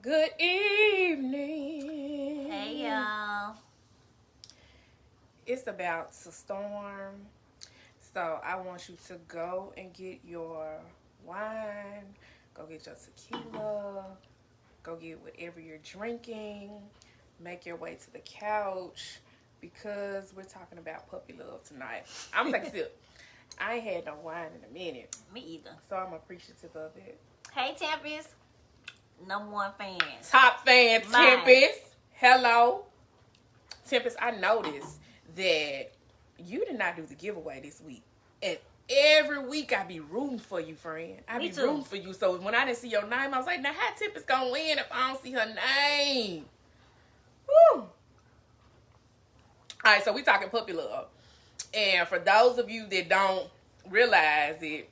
Good evening. Hey, y'all. It's about to storm, so I want you to go and get your wine, go get your tequila, go get whatever you're drinking, make your way to the couch, because we're talking about puppy love tonight. I'm gonna take a sip. I ain't had no wine in a minute. Me either. So I'm appreciative of it. Hey, Tempest. Number one fan. Top fan, Mine. Tempest. Hello. Tempest, I noticed that you did not do the giveaway this week. And every week I be rooting for you, friend. I Me be too. rooting for you. So when I didn't see your name, I was like, now how Tempest gonna win if I don't see her name? Woo. Alright, so we talking puppy love. And for those of you that don't realize it,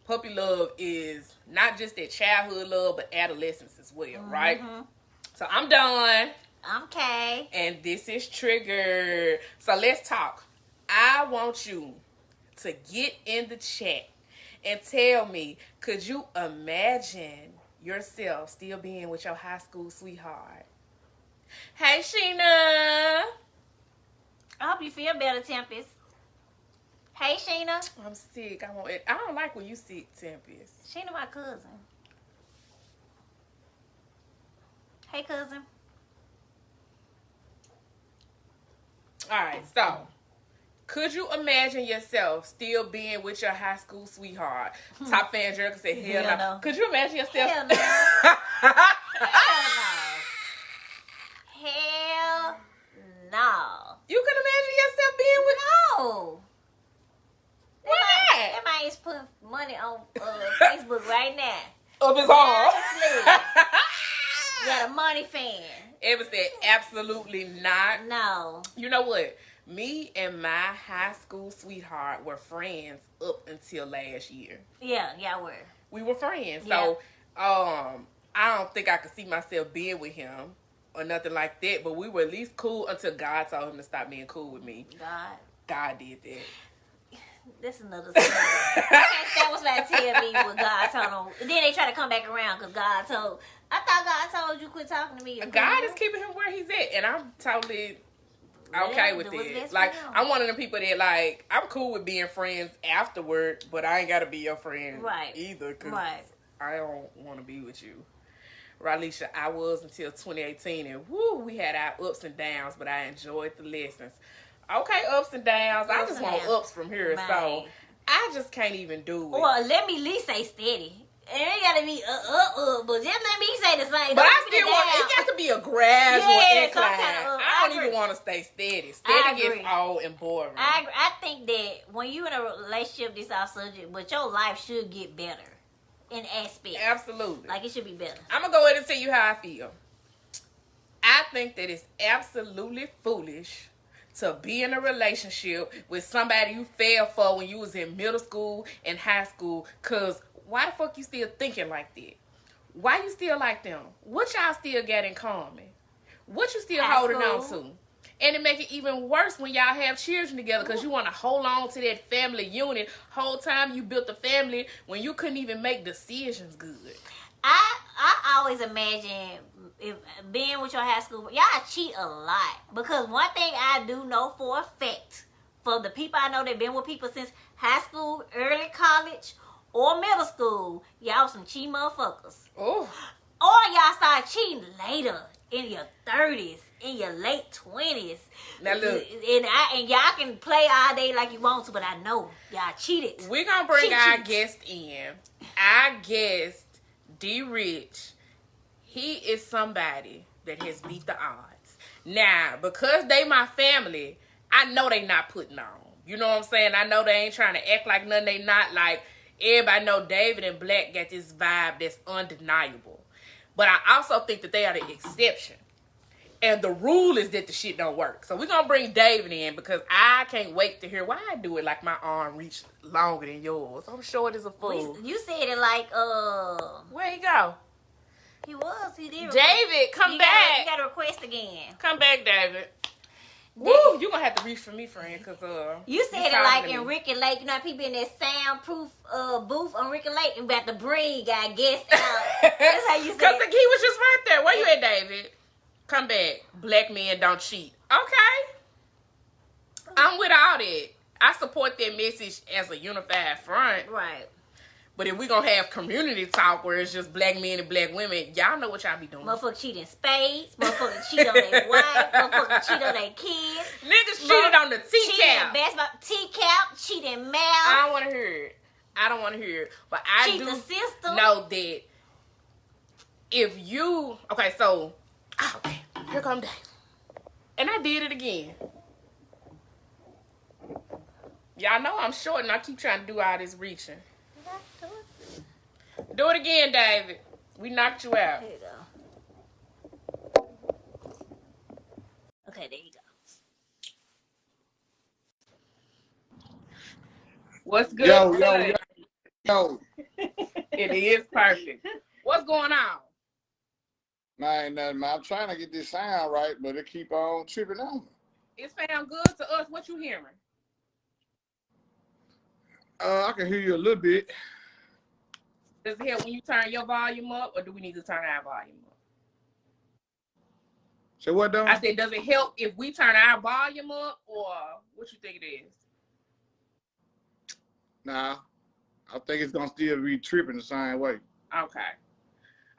puppy love is not just that childhood love, but adolescence as well, right? So I'm done. I'm Kay. And this is Triggered. So let's talk. I want you to get in the chat and tell me, could you imagine yourself still being with your high school sweetheart? Hey, Sheena. I hope you feel better, Tempest. Hey, Sheena. I'm sick. I don't like when you sick, Tempest. Sheena, my cousin. Hey, cousin. All right, so could you imagine yourself still being with your high school sweetheart? Top fan Jerica said, hell Hell no. no. Could you imagine yourself? Hell no. Hell no. Hell no. You could imagine yourself being with No. Why not? That man is putting money on Facebook right now. Of his arm. You got a money fan. Ever said absolutely not. No. You know what? Me and my high school sweetheart were friends up until last year. Yeah, we're. We were friends. Yeah. So I don't think I could see myself being with him or nothing like that. But we were at least cool until God told him to stop being cool with me. God did that. That's another story. That was like tell me what God told him. Then they try to come back around because God told. I thought God told you quit talking to me. God is keeping him where he's at, and I'm totally okay with it. Like, I'm one of them people that, like, I'm cool with being friends afterward, but I ain't got to be your friend either, because I don't want to be with you. Ralisha, I was until 2018, and woo, we had our ups and downs, but I enjoyed the lessons. Okay, ups and downs. I just want ups from here, so I just can't even do it. Well, let me at least say steady. It ain't gotta be but just let me say the same. But I still want it got to be a gradual incline. I don't even want to stay steady. Steady gets old and boring. I think that when you in a relationship, this off subject, but your life should get better in aspects. Absolutely. Like it should be better. I'm gonna go ahead and tell you how I feel. I think that it's absolutely foolish to be in a relationship with somebody you fell for when you was in middle school and high school, because why the fuck you still thinking like that? Why you still like them? What y'all still got in common? What you still holding on to? And it make it even worse when y'all have children together, because you want to hold on to that family unit. Whole time you built a family when you couldn't even make decisions good. I always imagine if being with your high school, y'all cheat a lot. Because one thing I do know for a fact, for the people I know that been with people since high school, early college, or middle school, y'all some cheat motherfuckers. Oh. Or y'all start cheating later, in your 30s, in your late 20s. Now look. And y'all can play all day like you want to, but I know y'all cheated. We're going to bring our guest in. Our guest, D. Rich, he is somebody that has beat the odds. Now, because they my family, I know they not putting on. You know what I'm saying? I know they ain't trying to act like nothing they not. Like, everybody know David and Black got this vibe that's undeniable. But I also think that they are the exception. And the rule is that the shit don't work. So we're going to bring David in, because I can't wait to hear why I do it like my arm reached longer than yours. I'm short as a fool. You said it like, Where he go? He did. David, come back. You got to request again. Come back, David. Woo, you gonna have to reach for me, friend, cause you said it like in Ricky Lake. You know, people in that soundproof booth on Ricky Lake and about to bring guy guests out. That's how you said. Cause the key was just right there. Where you at, David? Come back. Black men don't cheat. Okay, I'm with all that. I support that message as a unified front. Right. But if we gonna have community talk where it's just black men and black women, y'all know what y'all be doing. Motherfucker cheat in spades. Motherfucker cheat on their wife. Motherfucker cheat on their kids. Niggas cheated on the teacup. Teacup. Cheat in math. I don't want to hear it. I don't want to hear it. But I cheat do the system. know that if you... Okay, so... Oh, okay. Here come Dave. And I did it again. Y'all know I'm short and I keep trying to do all this reaching. Do it again, David. We knocked you out. There you go. Okay, there you go. What's good? Yo. It is perfect. What's going on? Nah, ain't nothing, man. I'm trying to get this sound right, but it keep on tripping on me. It sound good to us. What you hearing? I can hear you a little bit. Does it help when you turn your volume up, or do we need to turn our volume up? So what, Don? I said, does it help if we turn our volume up, or what you think it is? Nah, I think it's gonna still be tripping the same way. Okay.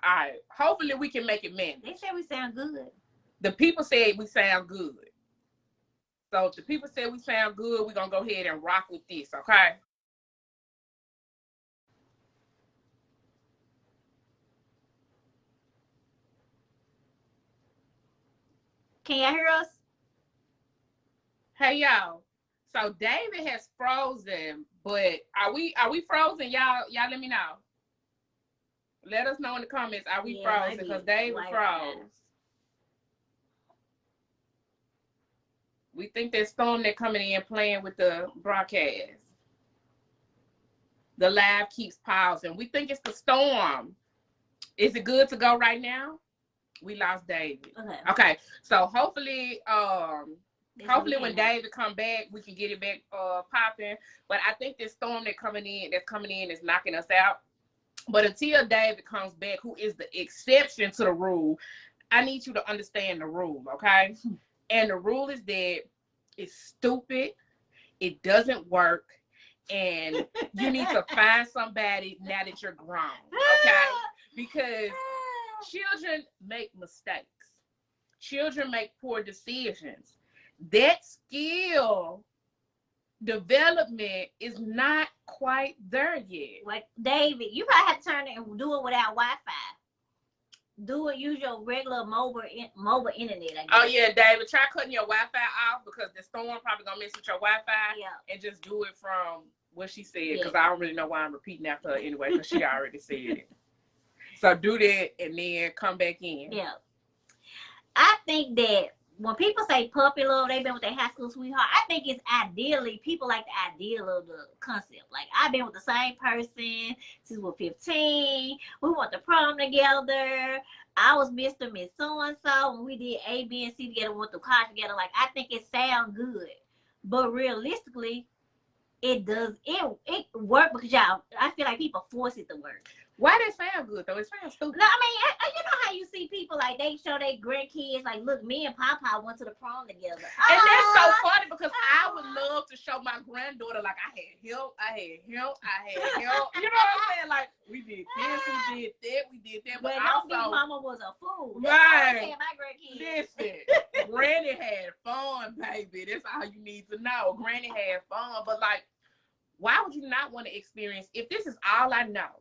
All right. Hopefully we can make it manage. They said we sound good. The people said we sound good. So if the people said we sound good, we're gonna go ahead and rock with this, okay? Can y'all hear us? Hey y'all. So David has frozen, but are we frozen? Y'all let me know. Let us know in the comments. Are we frozen? Because David froze. We think that storm that coming in playing with the broadcast. The live keeps pausing. We think it's the storm. Is it good to go right now? We lost David. Okay. So hopefully, when David come back, we can get it back popping. But I think this storm that's coming in is knocking us out. But until David comes back, who is the exception to the rule, I need you to understand the rule, okay? And the rule is that it's stupid, it doesn't work, and you need to find somebody now that you're grown, okay? Because children make mistakes. Children make poor decisions. That skill development is not quite there yet. Like David, you probably have to turn it and do it without Wi-Fi. Do it, use your regular mobile internet. I guess. Oh yeah, David, try cutting your Wi-Fi off because the storm probably gonna mess with your Wi-Fi. Yeah. And just do it from what she said, because I don't really know why I'm repeating after her anyway, because she already said it. So do that and then come back in. Yeah. I think that when people say puppy love, they've been with their high school sweetheart, I think it's ideally, people like the ideal of the concept. Like, I've been with the same person since we're 15. We went to prom together. I was Mr. Miss So-and-so when we did A, B, and C together, we went to college together. Like, I think it sounds good. But realistically, it work because I feel like people force it to work. Why that sound good though? It sounds stupid. No, I mean, you know how you see people like they show their grandkids like, look, me and Papa went to the prom together. And that's so funny because I would love to show my granddaughter like I had him. You know what I'm saying? Like we did this, we did that. But don't think also, Mama was a fool. Right. My grandkids. Listen, Granny had fun, baby. That's all you need to know. Granny had fun, but like, why would you not want to experience if this is all I know?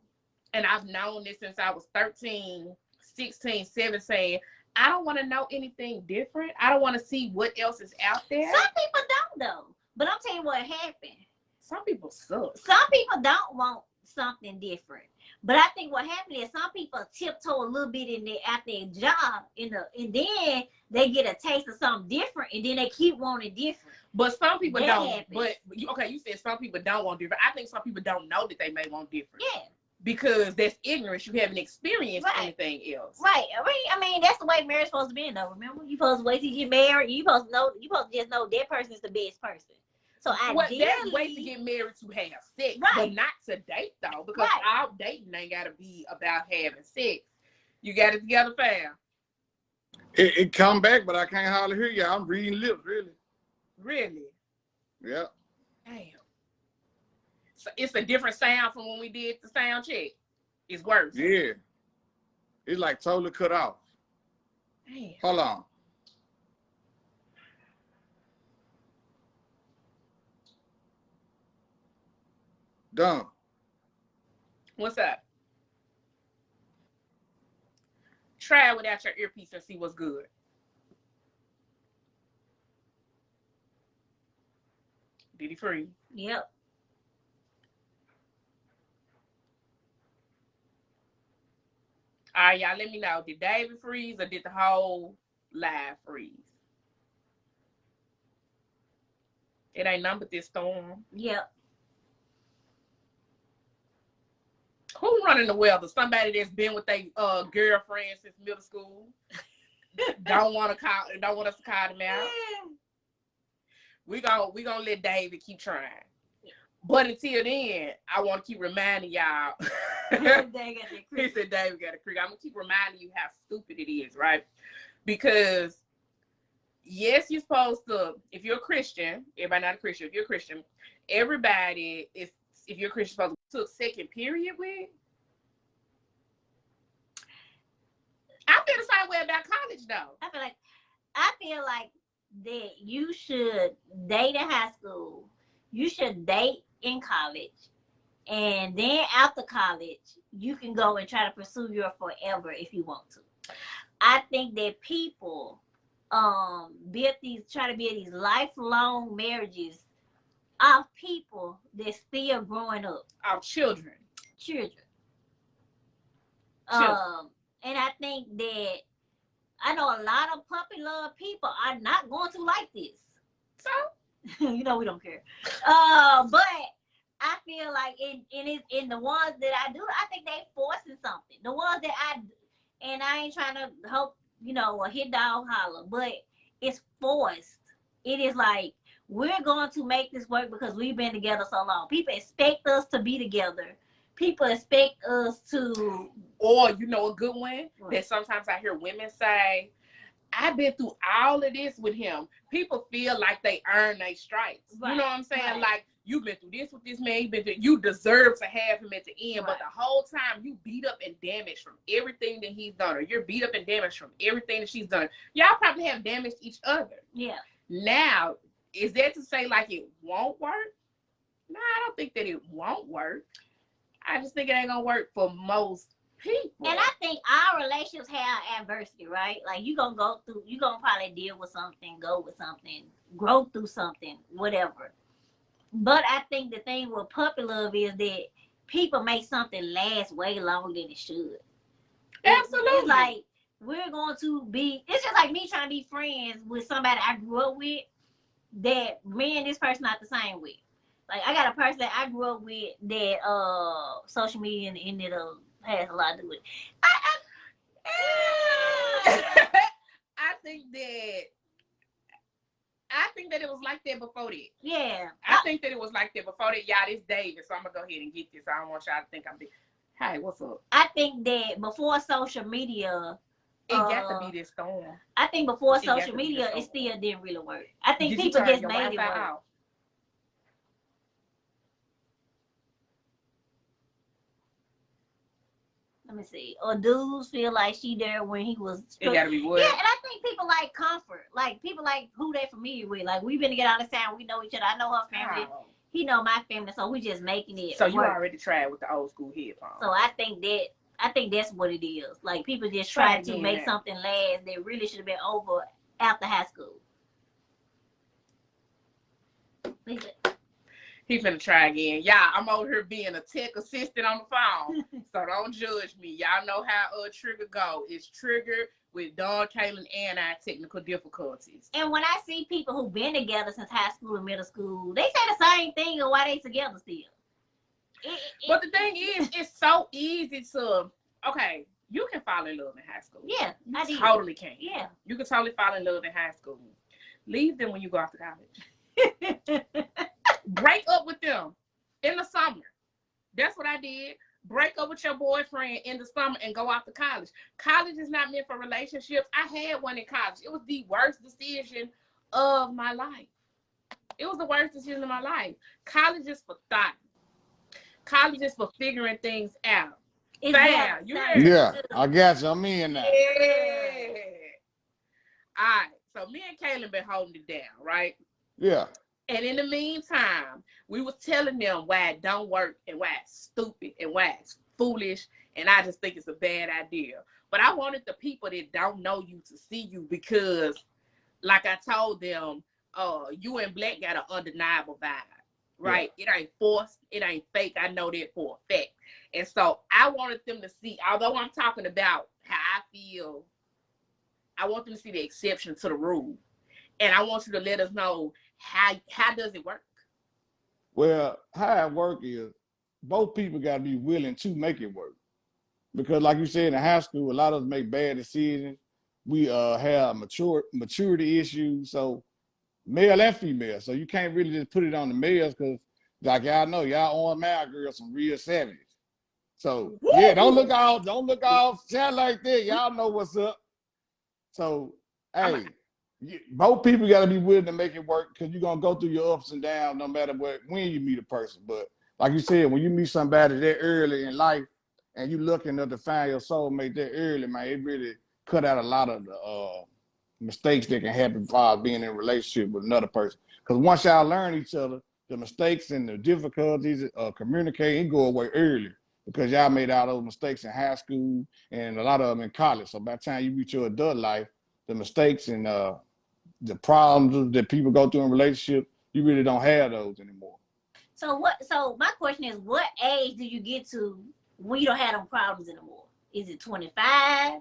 And I've known this since I was 13, 16, 17. I don't want to know anything different. I don't want to see what else is out there. Some people don't, though. But I'm telling you what happened. Some people suck. Some people don't want something different. But I think what happened is some people tiptoe a little bit at their job, and then they get a taste of something different, and then they keep wanting different. But some people that don't. Happens. But you said some people don't want different. I think some people don't know that they may want different. Yeah. because that's ignorance. You haven't experienced Right. anything else. Right. I mean, that's the way marriage supposed to be, though. Remember, you supposed to wait till you get married. You supposed to know. You supposed to just know that person is the best person. So Well, ideally, there's ways to get married to have sex, Right. but not to date though, because Right. all dating ain't gotta be about having sex. You got it together, fam. It come back, but I can't hardly hear you. I'm reading lips, really. Really? Yeah. Damn. So it's a different sound from when we did the sound check. It's worse. Yeah. It's like totally cut off. Damn. Hold on. Done. What's up? Try it without your earpiece and see what's good. Did he freeze? Yep. All right, y'all, let me know. Did David freeze or did the whole live freeze? It ain't nothing but this storm. Yep. Who running the weather? Somebody that's been with their girlfriend since middle school. Don't want us to call them out. We gonna let David keep trying. But until then, I want to keep reminding y'all. He said David got a creek. I'm gonna keep reminding you how stupid it is, right? Because yes, you're supposed to. If you're a Christian, everybody not a Christian. If you're a Christian, everybody is. If you're a Christian, supposed to took second period with. I feel the same way about college, though. I feel like that you should date in high school. You should date in college, and then after college, you can go and try to pursue your forever if you want to. I think that people try to build these lifelong marriages of people that still growing up. Our children. And I think that I know a lot of puppy love people are not going to like this. So we don't care. But I feel like in the ones that I do, I think they forcing something. The ones that I ain't trying to hope, a hit dog holler, but it's forced. It is like, we're going to make this work because we've been together so long. People expect us to be together. People expect us to. Or, a good one that sometimes I hear women say, I've been through all of this with him. People feel like they earn their stripes. Right. You know what I'm saying? Right. Like, you've been through this with this man. You deserve to have him at the end. Right. But the whole time, you beat up and damaged from everything that he's done. Or you're beat up and damaged from everything that she's done. Y'all probably have damaged each other. Yeah. Now, is that to say like it won't work? No, I don't think that it won't work. I just think it ain't gonna work for most people. And I think our relationships have adversity, right? Like you gonna probably deal with something, go with something, grow through something, whatever. But I think the thing with puppy love is that people make something last way longer than it should. Absolutely. It's like it's just like me trying to be friends with somebody I grew up with that me and this person not the same with. Like I got a person that I grew up with that social media and the internet has a lot to do with it. I think that it was like that before that. Yeah. I think that it was like that before that. Y'all, this David, so I'm gonna go ahead and get this. I don't want y'all to think I'm big. Hey, what's up? I think that before social media, it got to be this storm. I think before social media, it still didn't really work. I think people just made it work. Out? Let me see. Or dudes feel like she there when he was. It gotta be what? Yeah, and I think people like comfort. Like people like who they familiar with. Like we've been together all this time. We know each other. I know her family. Oh. He know my family. So we just making it. So you work. already tried with the old school headphones. So I think that's what it is. Like people just try to make something last that really should have been over after high school. He's finna try again. Y'all, I'm over here being a tech assistant on the phone. So don't judge me. Y'all know how Trigger go. It's triggered with Dawn, Kaylin, and I technical difficulties. And when I see people who've been together since high school and middle school, they say the same thing of why they together still. But the thing is, it's so easy to, okay, you can fall in love in high school. Yeah, I did. Totally can. Yeah. You can totally fall in love in high school. Leave them when you go off to college. Break up with them in the summer. That's what I did. Break up with your boyfriend in the summer and go off to college. College is not meant for relationships. I had one in college. It was the worst decision of my life. It was the worst decision of my life. College is for thought. College is for figuring things out. Yeah, yeah, I got you. I'm in now. Yeah. All right. So me and Kaylin been holding it down, right? Yeah. And in the meantime, we was telling them why it don't work and why it's stupid and why it's foolish. And I just think it's a bad idea. But I wanted the people that don't know you to see you because, like I told them, you and Black got an undeniable vibe, right? Yeah. It ain't forced. It ain't fake. I know that for a fact. And so I wanted them to see, although I'm talking about how I feel, I want them to see the exception to the rule. And I want you to let us know how does it work? Well, how it work is both people got to be willing to make it work. Because like you said, in high school, a lot of us make bad decisions. We have maturity issues, so male and female. So you can't really just put it on the males because, like y'all know, y'all on my girls some real savages. So yeah, don't look all sound like that. Y'all know what's up. So hey, both people got to be willing to make it work because you're gonna go through your ups and downs no matter when you meet a person. But like you said, when you meet somebody that early in life and you looking to find your soulmate that early, man, it really cut out a lot of the mistakes that can happen while being in a relationship with another person. Because once y'all learn each other, the mistakes and the difficulties of communicating go away early because y'all made all those mistakes in high school and a lot of them in college. So by the time you reach your adult life, the mistakes and the problems that people go through in relationships, you really don't have those anymore. So my question is, what age do you get to when you don't have them problems anymore? Is it 25?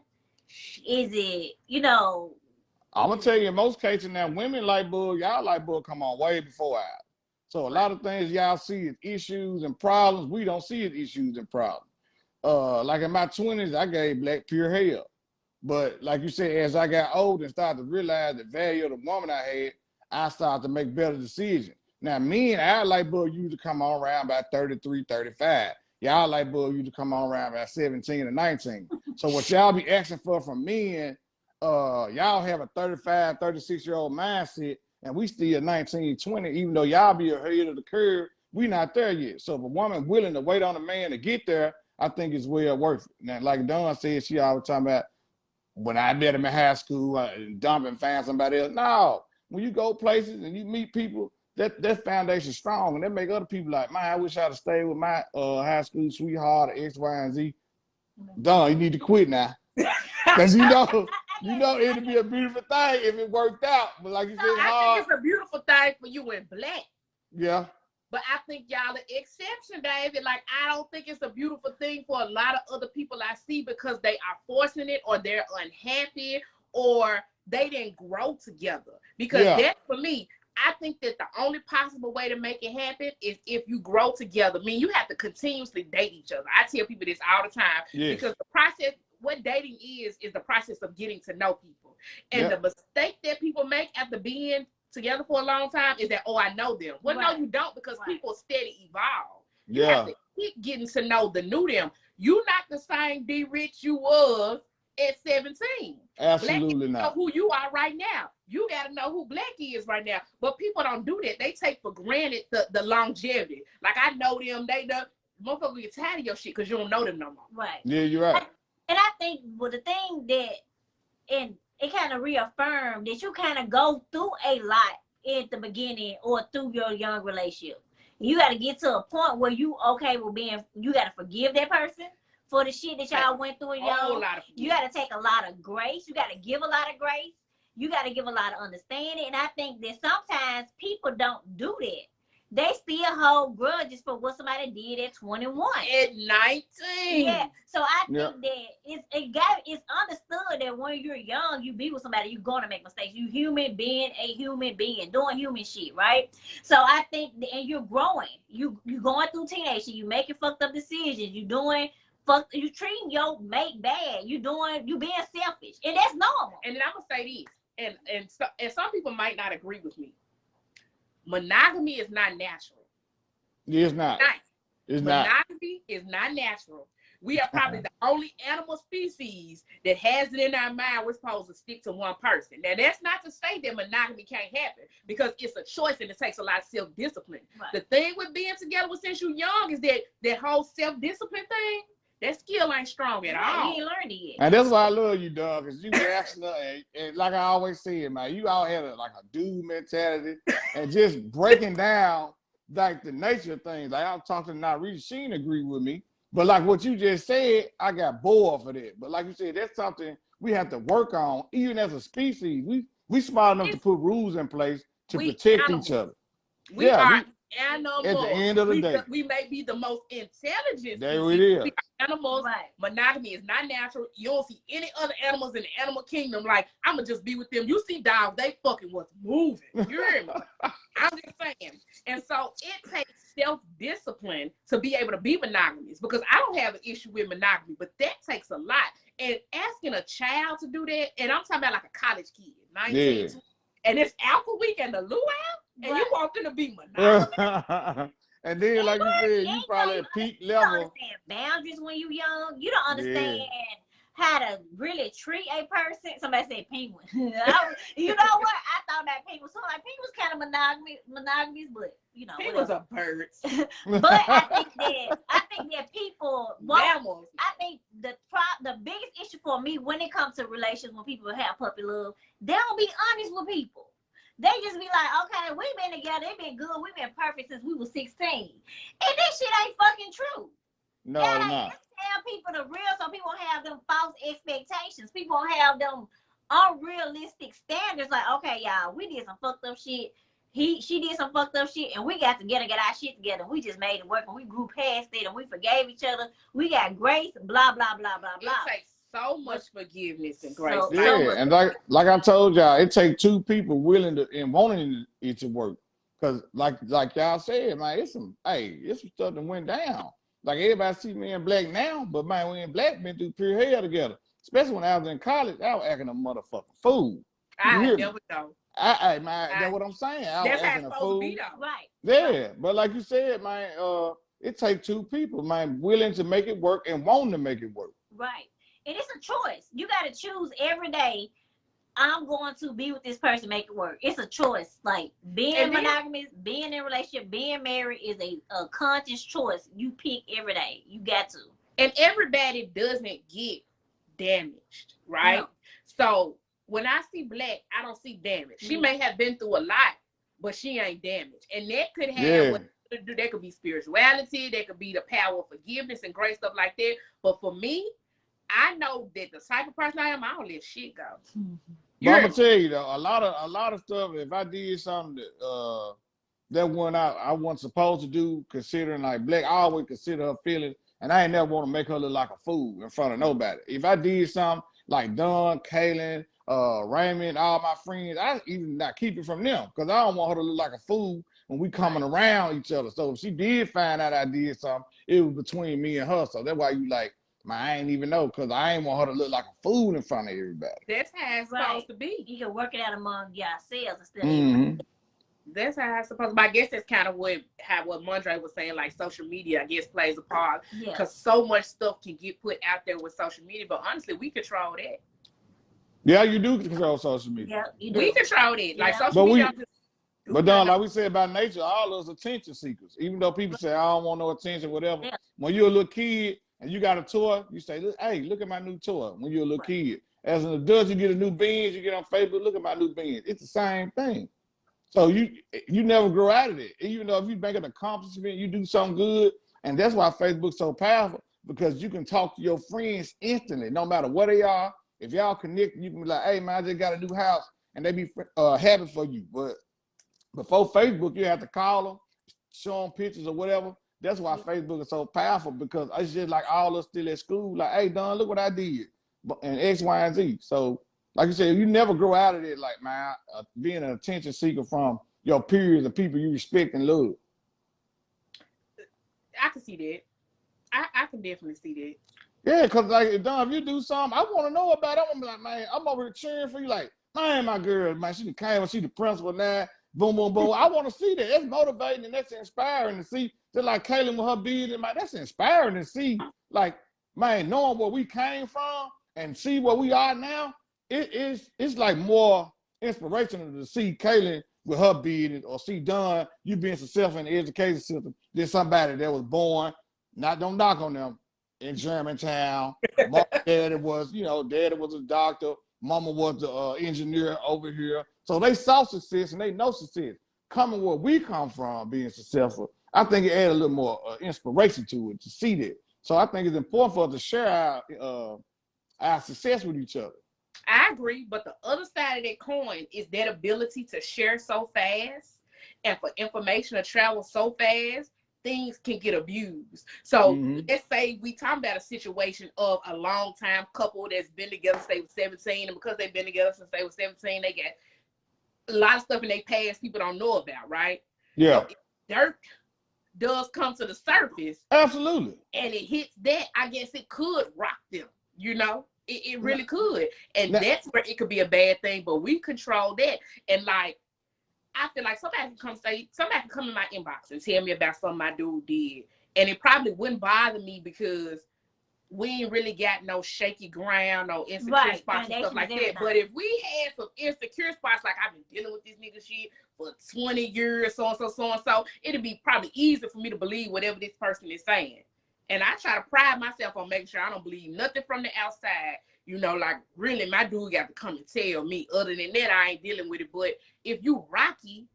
Is it, I'm gonna tell you, in most cases now, women like bull, y'all like bull come on way before ours. So a lot of things y'all see as issues and problems, we don't see as issues and problems. Like in my 20s, I gave Black pure hell. But like you said, as I got older and started to realize the value of the woman I had, I started to make better decisions. Now, me and our light bulb used to come on around by 33, 35. Y'all light bulb used to come on around by 17 or 19. So what y'all be asking for from men, y'all have a 35, 36-year-old mindset, and we still 19, 20, even though y'all be ahead of the curve, we not there yet. So if a woman willing to wait on a man to get there, I think it's well worth it. Now, like Dawn said, she always talking about, when I met him in high school, dump and find somebody else. No, when you go places and you meet people, that foundation strong, and that make other people like, man, I wish I'd have stayed with my high school sweetheart, X, Y, and Z. Don, you need to quit now, because you know it'd be a beautiful thing if it worked out. But like you said, I think it's a beautiful thing for you and Black. Yeah. But I think y'all the exception, David. Like, I don't think it's a beautiful thing for a lot of other people I see because they are forcing it or they're unhappy or they didn't grow together. Because that, for me, I think that the only possible way to make it happen is if you grow together. I mean, you have to continuously date each other. I tell people this all the time because the process, what dating is the process of getting to know people. And the mistake that people make after being together for a long time is that, I know them. Well, no, you don't, because people steady evolve. You have to keep getting to know the new them. You not the same D Rich you was at 17. Absolutely Black, not. know who you are right now. You got to know who Black is right now. But people don't do that. They take for granted the longevity. Like, I know them. They know. Motherfucker get tired of your shit because you don't know them no more. Right. Yeah, you're right. And I think, the thing that, and it kind of reaffirmed that you kind of go through a lot at the beginning or through your young relationship. You got to get to a point where you okay with you got to forgive that person for the shit that y'all went through in y'all. You got to take a lot of grace. You got to give a lot of grace. You got to give a lot of understanding. And I think that sometimes people don't do that. they still hold grudges for what somebody did at 21. At 19. Yeah. So I Yeah. think that it's understood that when you're young, you be with somebody, you're gonna make mistakes. You human being, a human being, doing human shit, right? So I think and you're growing. You going through teenage, you making fucked up decisions, you treating your mate bad, you being selfish. And that's normal. And then I'm gonna say this, and some people might not agree with me. Monogamy is not natural. It's not. It's not. Monogamy is not natural. We are probably the only animal species that has it in our mind we're supposed to stick to one person. Now, that's not to say that monogamy can't happen, because it's a choice and it takes a lot of self-discipline. Right. The thing with being together since you're young is that whole self-discipline thing, that skill ain't strong at all. You ain't learned it yet. And that's why I love you, dog, because you asking her, and like I always say, man, you all had a dude mentality and just breaking down like the nature of things. Like I was talking to Narita, she didn't agree with me. But like what you just said, I got bored for that. But like you said, that's something we have to work on. Even as a species, we smart enough to put rules in place to protect each other. We are animals. At the end of the day, we may be the most intelligent. There it is. We are animals. Right. Monogamy is not natural. You don't see any other animals in the animal kingdom like, I'm gonna just be with them. You see dogs, they fucking was moving. You hear me? I'm just saying. And so it takes self-discipline to be able to be monogamous, because I don't have an issue with monogamy, but that takes a lot. And asking a child to do that, and I'm talking about like a college kid, 19, and it's alpha week and the luau, and you want them to be monogamous. And then, like you said, you probably at peak level. You don't understand boundaries when you young. You don't understand how to really treat a person. Somebody said penguin. You know what? I thought that penguin. So like penguins kind of monogamous, but you know, penguins are birds. But I think that people. Mammals. I think the biggest issue for me when it comes to relations, when people have puppy love, they don't be honest with people. They just be like, okay, we been together, it been good, we been perfect since we was 16. And this shit ain't fucking true. No, it's not. Just tell people the real so people don't have them false expectations. People don't have them unrealistic standards like, okay, y'all, we did some fucked up shit. She did some fucked up shit, and we got together, get our shit together. We just made it work, and we grew past it, and we forgave each other. We got grace, blah, blah, blah, blah, blah. It takes so much forgiveness and grace. And like I told y'all, it takes two people willing to and wanting it to work. Because like y'all said, man, it's some stuff that went down. Like everybody see me in black now, but man, we in black been through pure hell together. Especially when I was in college, I was acting a motherfucking fool. I never know. That's what I'm saying. I was acting a fool. Right. Yeah, but like you said, man, it takes two people, man, willing to make it work and wanting to make it work. Right. And it's a choice. You got to choose every day. I'm going to be with this person, make it work. It's a choice. Like being monogamous, being in a relationship, being married is a conscious choice. You pick every day. You got to. And everybody doesn't get damaged, right? No. So when I see black, I don't see damage. She may have been through a lot, but she ain't damaged. And that could have what to do. That could be spirituality. That could be the power of forgiveness and grace, stuff like that. But for me, I know that the type of person I am, I don't let shit go. But I'm gonna tell you though, a lot of stuff. If I did something that one I wasn't supposed to do, considering like black, I always consider her feelings, and I ain't never want to make her look like a fool in front of nobody. If I did something like Don, Kaylin, Raymond, all my friends, I even not keep it from them because I don't want her to look like a fool when we coming around each other. So if she did find out I did something, it was between me and her. So that's why you like. I ain't even know because I ain't want her to look like a fool in front of everybody. That's how it's supposed to be. You can work it out among yourselves instead of That's how it's supposed to be. I guess that's kind of what Mondre was saying, like social media, I guess, plays a part. Because so much stuff can get put out there with social media. But honestly, we control that. Yeah, you do control social media. Yeah, you do. We control it. Like social media. But Don, like we said about nature, all those attention seekers. Even though people say, I don't want no attention, whatever. Yeah. When you're a little kid, and you got a toy, you say, hey, look at my new toy when you're a little kid. As an adult, you get a new Benz, you get on Facebook, look at my new Benz. It's the same thing. So you never grow out of it. Even though if you make an accomplishment, you do something good, and that's why Facebook's so powerful, because you can talk to your friends instantly, no matter where they are. If y'all connect, you can be like, hey, man, I just got a new house, and they be happy for you. But before Facebook, you have to call them, showing pictures or whatever. That's why Facebook is so powerful, because it's just like all us still at school. Like, hey, Don, look what I did, and X, Y, and Z. So, like you said, you never grow out of it. Like, man, being an attention seeker from your peers and people you respect and love. I can see that. I can definitely see that. Yeah, because like, Don, if you do something, I want to know about it. I'm gonna be like, man, I'm over here cheering for you. Like, man, my girl, man, she came and she the principal now. Boom, boom, boom. I want to see that. That's motivating and that's inspiring to see. Just like Kaylin with her beard, and that's inspiring to see. Like, man, knowing where we came from and see where we are now, it's like more inspirational to see Kaylin with her beard, or see Don, you being successful in the education system, than somebody that was born, don't knock on them, in Germantown. Daddy was, daddy was a doctor. Mama was the engineer over here. So they saw success and they know success. Coming where we come from, being successful, I think it added a little more inspiration to it, to see that. So I think it's important for us to share our success with each other. I agree, but the other side of that coin is that ability to share so fast and for information to travel so fast, things can get abused. So let's say we talking about a situation of a long time couple that's been together since they were 17, and because they've been together since they were 17, they got a lot of stuff in their past people don't know about, right? Yeah. So if dirt does come to the surface, absolutely, and it hits that, I guess it could rock them, It really could. And that's where it could be a bad thing, but we control that. And like, I feel like somebody can come in my inbox and tell me about something my dude did. And it probably wouldn't bother me because we ain't really got no shaky ground, no insecure spots and stuff like that. But if we had some insecure spots, like I've been dealing with this nigga shit for 20 years, so and so, it'd be probably easier for me to believe whatever this person is saying. And I try to pride myself on making sure I don't believe nothing from the outside. Like, really, my dude got to come and tell me. Other than that, I ain't dealing with it. But if you rocky,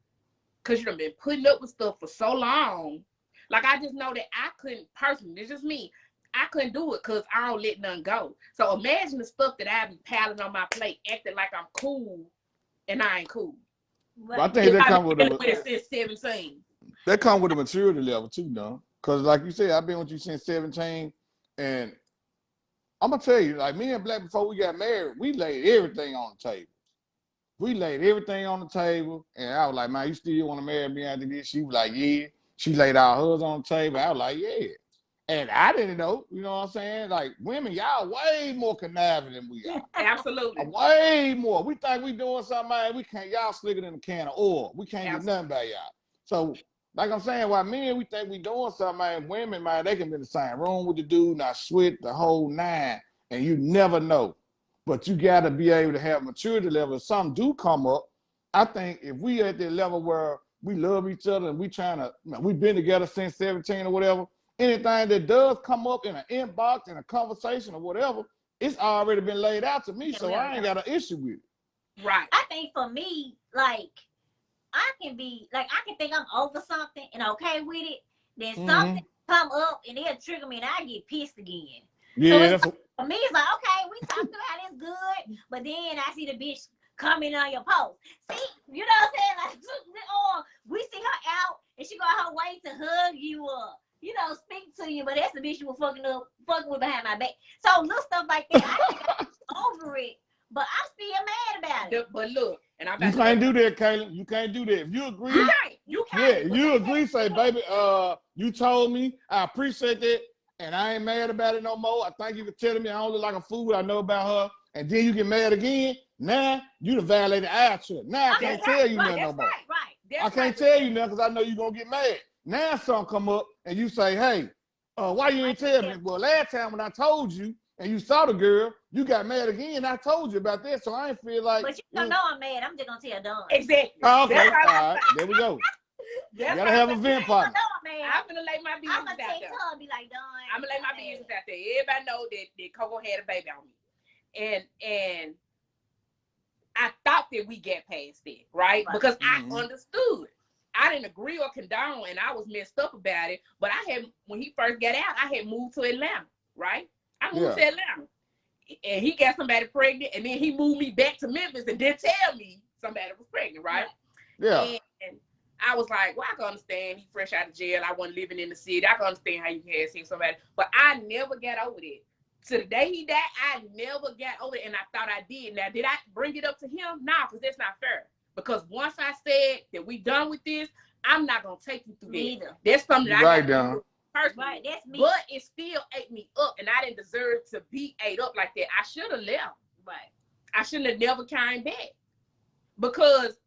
because you done been putting up with stuff for so long, like, I just know that I couldn't, personally, it's just me, I couldn't do it because I don't let none go. So imagine the stuff that I be piling on my plate, acting like I'm cool, and I ain't cool. Well, I think that comes with since 17. That comes with a maturity level too, though. Because like you said, I've been with you since 17, and I'm gonna tell you, like, me and Black, before we got married, we laid everything on the table. We laid everything on the table, and I was like, man, you still want to marry me after this? She was like, yeah. She laid all hers on the table. I was like, yeah. And I didn't know, you know what I'm saying? Like, women, y'all way more conniving than we are. Absolutely. Way more. We think we doing something, man. We can't, y'all slicker than a can of oil. We can't get nothing by y'all. So, like I'm saying, while men, we think we doing something, man, women, man, they can be in the same room with the dude, not sweat the whole nine, and you never know. But you got to be able to have maturity level. If something do come up, I think if we at the level where we love each other and we've been together since 17 or whatever, anything that does come up in an inbox, in a conversation or whatever, it's already been laid out to me, so I ain't got an issue with it. Right. I think for me, like, I can think I'm over something and okay with it, then something come up and it'll trigger me and I get pissed again. Yeah, so for me, it's like, okay, we talked about it's good, but then I see the bitch comment on your post. See, you know what I'm saying? Like, or we see her out and she go her way to hug you up, speak to you, but that's the bitch you were fucking with behind my back. So little stuff like that, I think I'm over it, but I'm still mad about it. But look, and you can't do that, Kaylin. You can't do that. If you agree, you can't. Yeah, you agree. Say, baby, you told me. I appreciate that, and I ain't mad about it no more. I thank you for telling me I don't look like a fool. I know about her, and then you get mad again. Now you done violated our trust. Now I can't tell you nothing no more. I can't tell you nothing because I know you're gonna get mad. Now something come up and you say, hey, why you ain't tell me? Well, last time when I told you and you saw the girl, you got mad again. I told you about that, so I ain't feel like. But you don't know I'm mad. I'm just gonna tell Dawn. Exactly. Oh, okay. All right. There we go. You gotta have a vent partner. I'm gonna lay my business out there. I'm gonna text her and be like, Dawn. I'm gonna lay my business out there. Everybody know that Coco had a baby on me, and I thought that we get past that, right? Because I understood. I didn't agree or condone, and I was messed up about it. But when he first got out, I had moved to Atlanta, right? I moved to Atlanta, and he got somebody pregnant, and then he moved me back to Memphis and didn't tell me somebody was pregnant, right? Yeah. And I was like, well, I can understand. He fresh out of jail. I wasn't living in the city. I can understand how you had seen somebody. But I never got over it. To the day he died, I never got over it, and I thought I did. Now, did I bring it up to him? Nah, because that's not fair. Because once I said that we done with this, I'm not going to take you through that. Neither. That's something that I got to do personally. Right, that's me. But it still ate me up, and I didn't deserve to be ate up like that. I should have left. Right. I shouldn't have never came back. Because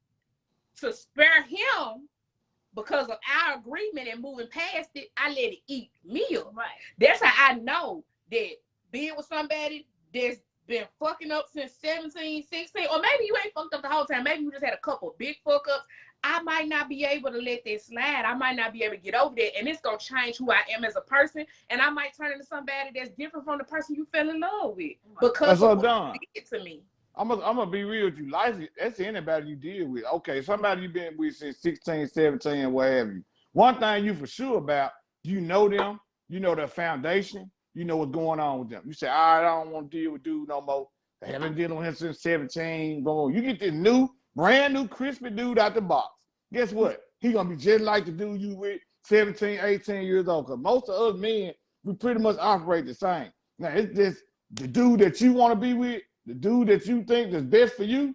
to spare him, because of our agreement and moving past it, I let it eat me up. Right. That's how I know that being with somebody that's been fucking up since 17, 16, or maybe you ain't fucked up the whole time. Maybe you just had a couple big fuck ups. I might not be able to let that slide. I might not be able to get over that. And it's going to change who I am as a person. And I might turn into somebody that's different from the person you fell in love with. Because of what you did to me. I'm gonna be real with you. Life, that's anybody you deal with. Okay, somebody you've been with since 16, 17, what have you. One thing you for sure about, you know them, you know their foundation, you know what's going on with them. You say, all right, I don't want to deal with dude no more. I haven't dealt with him since 17. Boom. You get this brand new, crispy dude out the box. Guess what? He gonna be just like the dude you with 17, 18 years old. Because most of us men, we pretty much operate the same. Now, it's just the dude that you want to be with, the dude that you think is best for you,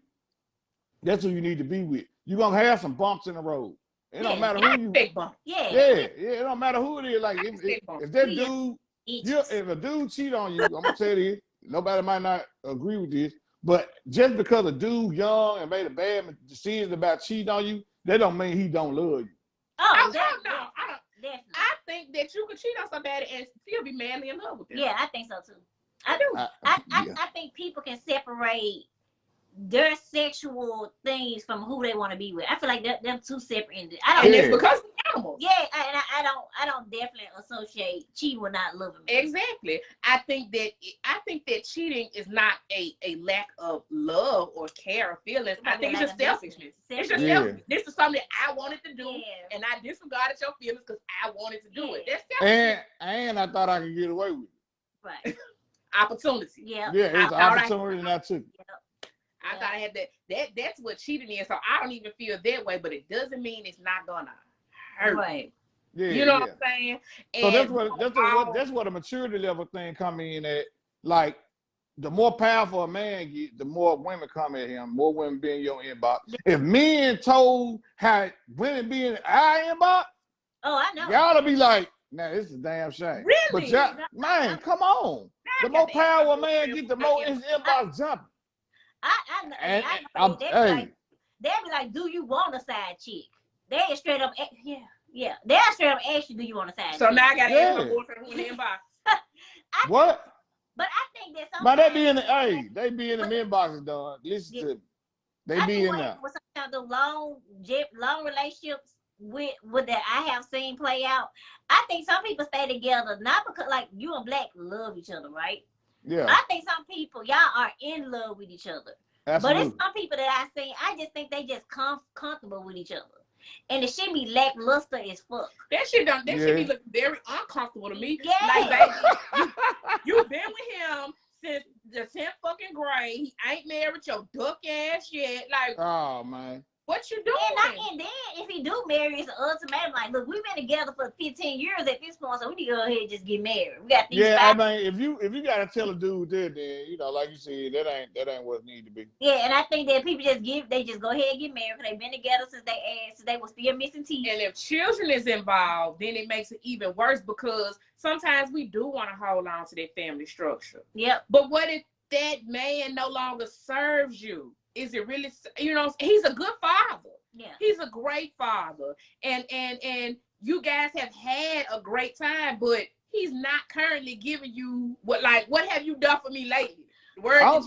that's who you need to be with. You're going to have some bumps in the road. It don't matter who you... Big bump. It don't matter who it is. Like, if that dude... if a dude cheat on you, I'm going to tell you, nobody might not agree with this, but just because a dude young and made a bad decision about cheating on you, that don't mean he don't love you. Oh, no. I think that you could cheat on somebody and still be madly in love with them. Yeah, I think so too. I do. I think people can separate their sexual things from who they want to be with. I feel like them two separate entities. And it's because of animals. Yeah, and I don't definitely associate cheating with not loving me. Exactly. I think that cheating is not a lack of love or care or feelings. I think it's just selfishness. It's just selfishness. This is something that I wanted to do, and I disregarded your feelings because I wanted to do it. That's selfishness. And I thought I could get away with it. Right. Opportunity. Yeah, it's opportunity and I took it. I thought I had that. That's what cheating is. So I don't even feel that way, but it doesn't mean it's not gonna hurt. Right. Yeah, you know what I'm saying? So that's what a maturity level thing come in at. Like, the more powerful a man get, the more women come at him, more women be in your inbox. If men told how women be in our inbox, I know. Y'all to be like, nah, this is a damn shame. Really? But man, come on. The more power a man get, the more his inbox jumping. They'll be like, do you want a side chick? They straight up, they'll straight up ask you, do you want a side chick? So now I got to ask my boyfriend who in the inbox. What? But I think that sometimes... But they be in the inboxes, dog. Listen to them. They be in there. With some of the long relationships with that I have seen play out, I think some people stay together, not because, like, you and Black love each other, right? Yeah. I think some people, y'all are in love with each other. Absolutely. But it's some people that I seen, I just think they just comfortable with each other. And the shit be lackluster as fuck. That shit be looking very uncomfortable to me. Yeah. Like, baby, you've been with him since the 10th fucking grade. He ain't married your duck ass yet. Like, oh man. What you doing? And then if he do marry, it's an ultimatum. Like, look, we've been together for 15 years at this point, so we need to go ahead and just get married. We got these. Yeah, I mean, if you gotta tell a dude that, then like you said, that ain't what it need to be. Yeah, and I think that people just go ahead and get married because they've been together since they were still missing teeth. And if children is involved, then it makes it even worse because sometimes we do want to hold on to that family structure. Yep. But what if that man no longer serves you? Is it really, he's a good father. Yeah. He's a great father. And you guys have had a great time, but he's not currently giving you what have you done for me lately? I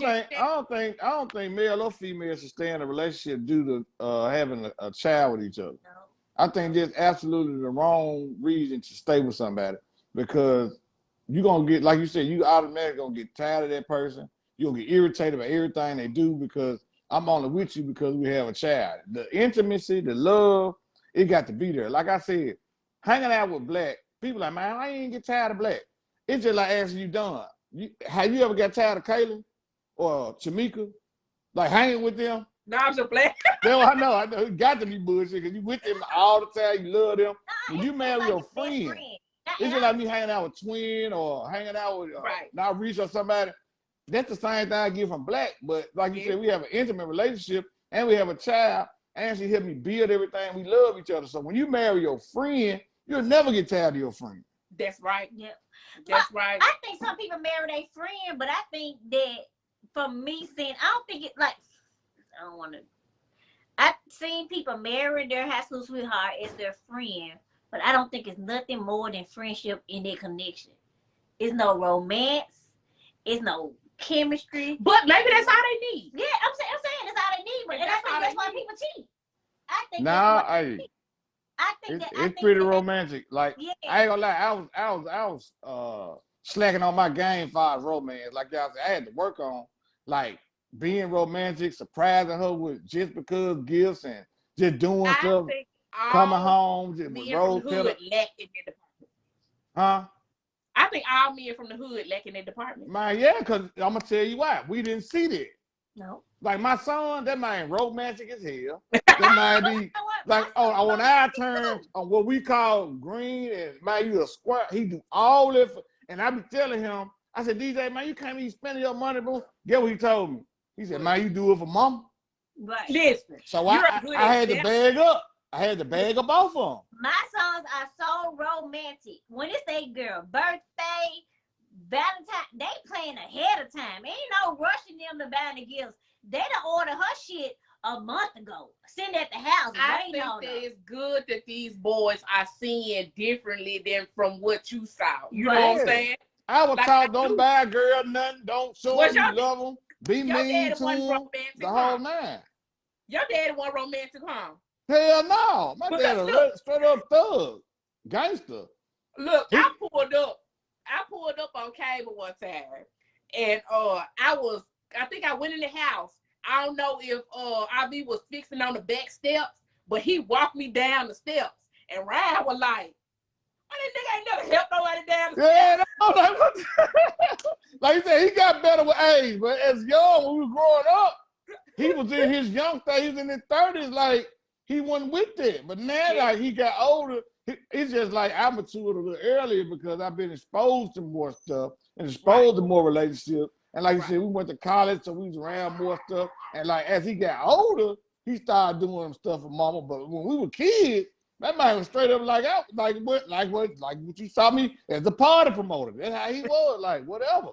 don't think male or female should stay in a relationship due to having a child with each other. No. I think that's absolutely the wrong reason to stay with somebody because you're gonna get, like you said, you automatically gonna get tired of that person. You'll get irritated by everything they do because I'm only with you because we have a child. The intimacy, the love, it got to be there. Like I said, hanging out with Black, people like, man, I ain't get tired of Black. It's just like asking you, Don, have you ever got tired of Kaylin or Chamika? Like hanging with them? No, I'm just playing. That's what I know. I know it got to be bullshit because you with them all the time. You love them. When you marry your friend, it's just like me hanging out with twin or hanging out with Right. not reach or somebody. That's the same thing I get from Black. But like you said, we have an intimate relationship and we have a child, and she helped me build everything. We love each other. So when you marry your friend, you'll never get tired of your friend. That's right. Yep. That's right. I think some people marry their friend, but I think that from me seeing, I don't think it like, I don't want to. I've seen people marry their high school sweetheart as their friend, but I don't think it's nothing more than friendship in their connection. It's no romance. It's no chemistry. But maybe that's all they need. Yeah, I'm saying that's all they need, but and I think that's why people cheat. I think Nah, I think it's pretty romantic. Like yeah. I ain't gonna lie, I was slacking on my game for romance. Like y'all said, I had to work on like being romantic, surprising her with just because gifts and just doing stuff, coming home, just with rose petals. Huh? I think all men from the hood lack in that department. Man, yeah, because I'm gonna tell you why. We didn't see that. No. Like my son, that man romantic as hell. That man be like, oh, when I turn on what we call green and man, you a square, he do all this. And I be telling him, I said, DJ, man, you can't even spend your money, bro. Get what he told me. He said, man, you do it for mama. Right. Listen. So I had to bag up. I had to bag up both of them. My sons are so romantic. When it's their girl birthday, Valentine, they plan ahead of time. Ain't no rushing them to buy the gifts. They done order her shit a month ago. Sitting at the house. I think that it's good that these boys are seeing differently than from what you saw. You know what I'm saying? I was taught, don't buy a girl nothing. Don't show them you love them. Be mean to them. The whole nine. Your daddy wasn't romantic, huh? Hell no. My dad a straight up thug. Gangster. Look, I pulled up on cable one time. And I think I went in the house. I don't know if IB was fixing on the back steps, but he walked me down the steps. And Ryan was like, oh, that nigga ain't never helped nobody down the steps. Yeah, like you said, he got better with age, but as young, when we were growing up, he was in his young stage, he was in his 30s, like, he wasn't with it. But now, like, he got older, it's just like I matured a little earlier because I've been exposed to more stuff and exposed to more relationships. And like you said, we went to college, so we was around more stuff. And like as he got older, he started doing stuff for mama. But when we were kids, that man was straight up like what you saw me as a party promoter. That's how he was, like whatever.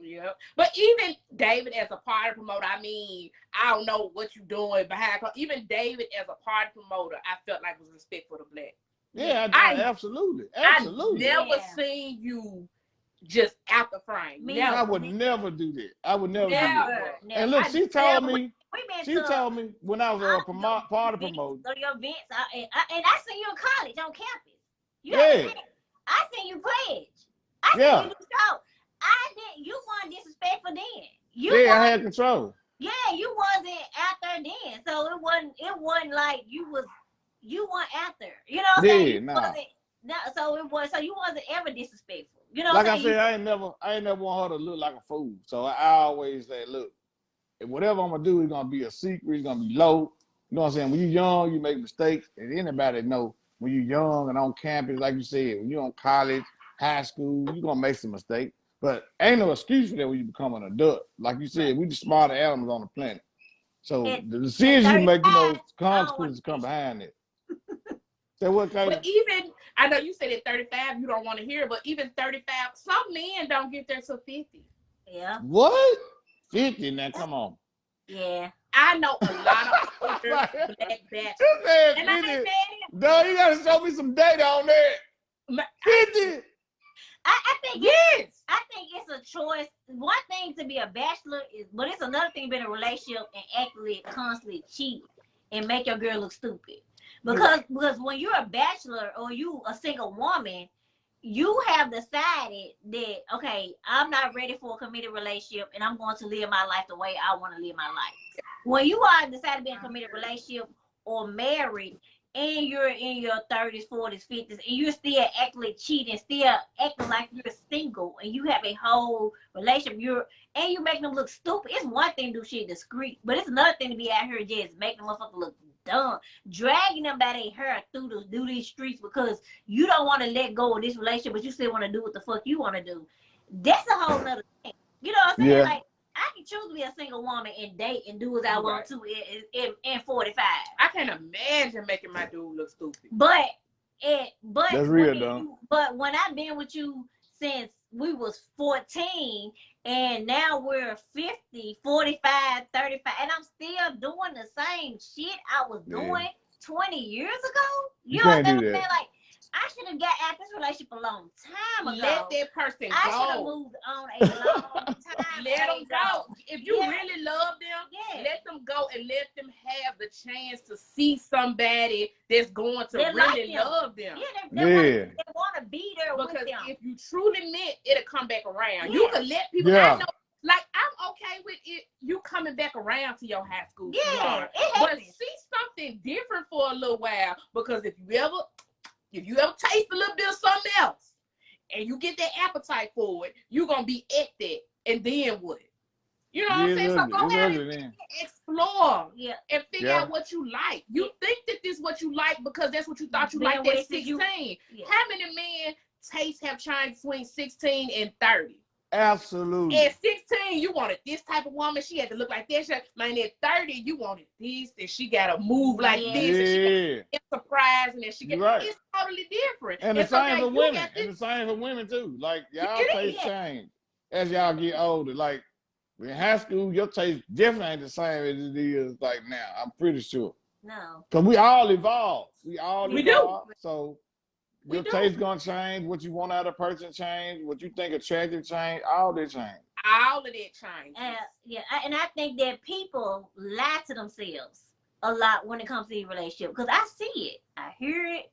Yeah, but even David as a party promoter, I mean, I don't know what you're doing behind. Even David as a party promoter, I felt like was respectful to Black. Yeah, absolutely. I never seen you just out the frame. Never. I would never do that. I would never do that. Never. And look, she told me when I was a party promoter. So your events, and I seen you in college on campus. I seen you pledge. I seen you do show. You weren't disrespectful then. I had control. Yeah, you wasn't out there then. So it wasn't like you weren't out there. You know what I'm saying? So you wasn't ever disrespectful. You know what I'm saying? Like I said, I ain't never want her to look like a fool. So I always say, look, if whatever I'm gonna do is gonna be a secret, it's gonna be low. You know what I'm saying? When you're young, you make mistakes, and anybody know when you're young and on campus, like you said, when you're on college, high school, you're gonna make some mistakes. But ain't no excuse for that when you become an adult. Like you said, we the smartest animals on the planet. So the decisions you make, consequences come behind it. So what kind but even, I know you said at 35, you don't want to hear, but even 35, some men don't get there till 50. Yeah. What? 50 now, come on. Yeah. I know a lot of older Black bachelors. And I ain't no, you gotta show me some data on that. 50. I think I think it's a choice. One thing to be a bachelor is, but it's another thing to be in a relationship and actually constantly cheat and make your girl look stupid. Because when you're a bachelor or you a single woman, you have decided that, okay, I'm not ready for a committed relationship and I'm going to live my life the way I want to live my life. When you are decided to be in a committed relationship or married, and you're in your 30s, 40s, 50s, and you're still acting cheating, still acting like you're single, and you have a whole relationship, and you make them look stupid. It's one thing to do shit discreet, but it's another thing to be out here just making motherfuckers look dumb, dragging them by their hair through these streets because you don't want to let go of this relationship, but you still want to do what the fuck you want to do. That's a whole nother thing. You know what I'm saying? Yeah. Like, I can choose to be a single woman and date and do as I want to in 45. I can't imagine making my dude look stupid. But That's real, though. but when I've been with you since we was 14 and now we're 50, 45, 35, and I'm still doing the same shit I was doing 20 years ago. You know what I'm saying? Like, I should have got out this relationship a long time ago. Let that person go. I should have moved on a long time. Let them go. If you Yeah. really love them, Yeah. let them go and let them have the chance to see somebody that's going to They really like them. love them. Yeah, they want to be there Because with them. if you truly meant, it'll come back around. Yeah. You can let people. Yeah. I know, like, I'm okay with it. You coming back around to your high school. Yeah, sweetheart. it But happens. see something different for a little while, because if you ever taste a little bit of something else and you get that appetite for it, you're gonna be at that. And then what? You know what I'm saying? So go ahead and explore and figure out what you like. You think that this is what you like because that's what you thought you liked at 16. How many men tastes have changed between 16 and 30? Absolutely. At 16, you wanted this type of woman. She had to look like this. Man, at 30, you wanted this, and she got to move like this, and she got to surprising, and she got it's totally different. And the same for women. And the same for women too. Like, y'all taste change as y'all get older. Like, in high school, your taste definitely ain't the same as it is like now. I'm pretty sure. No. Because we all evolve. We do. So your taste gonna change. What you want out of a person change. What you think attractive change. All that change. All of that change. And I think that people lie to themselves a lot when it comes to the relationship, because I see it, I hear it,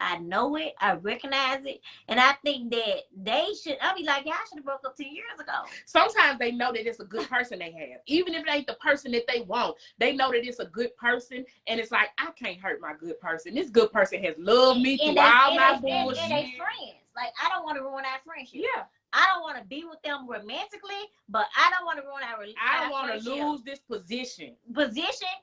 I know it, I recognize it, and I think that they should. I'll be like, yeah, I should have broke up 10 years ago. Sometimes they know that it's a good person they have, even if it ain't the person that they want. They know that it's a good person, and it's like, I can't hurt my good person. This good person has loved me through all my bullshit. And they friends. Like, I don't want to ruin our friendship. Yeah. I don't want to be with them romantically, but I don't want to ruin our relationship. I don't want to lose this position.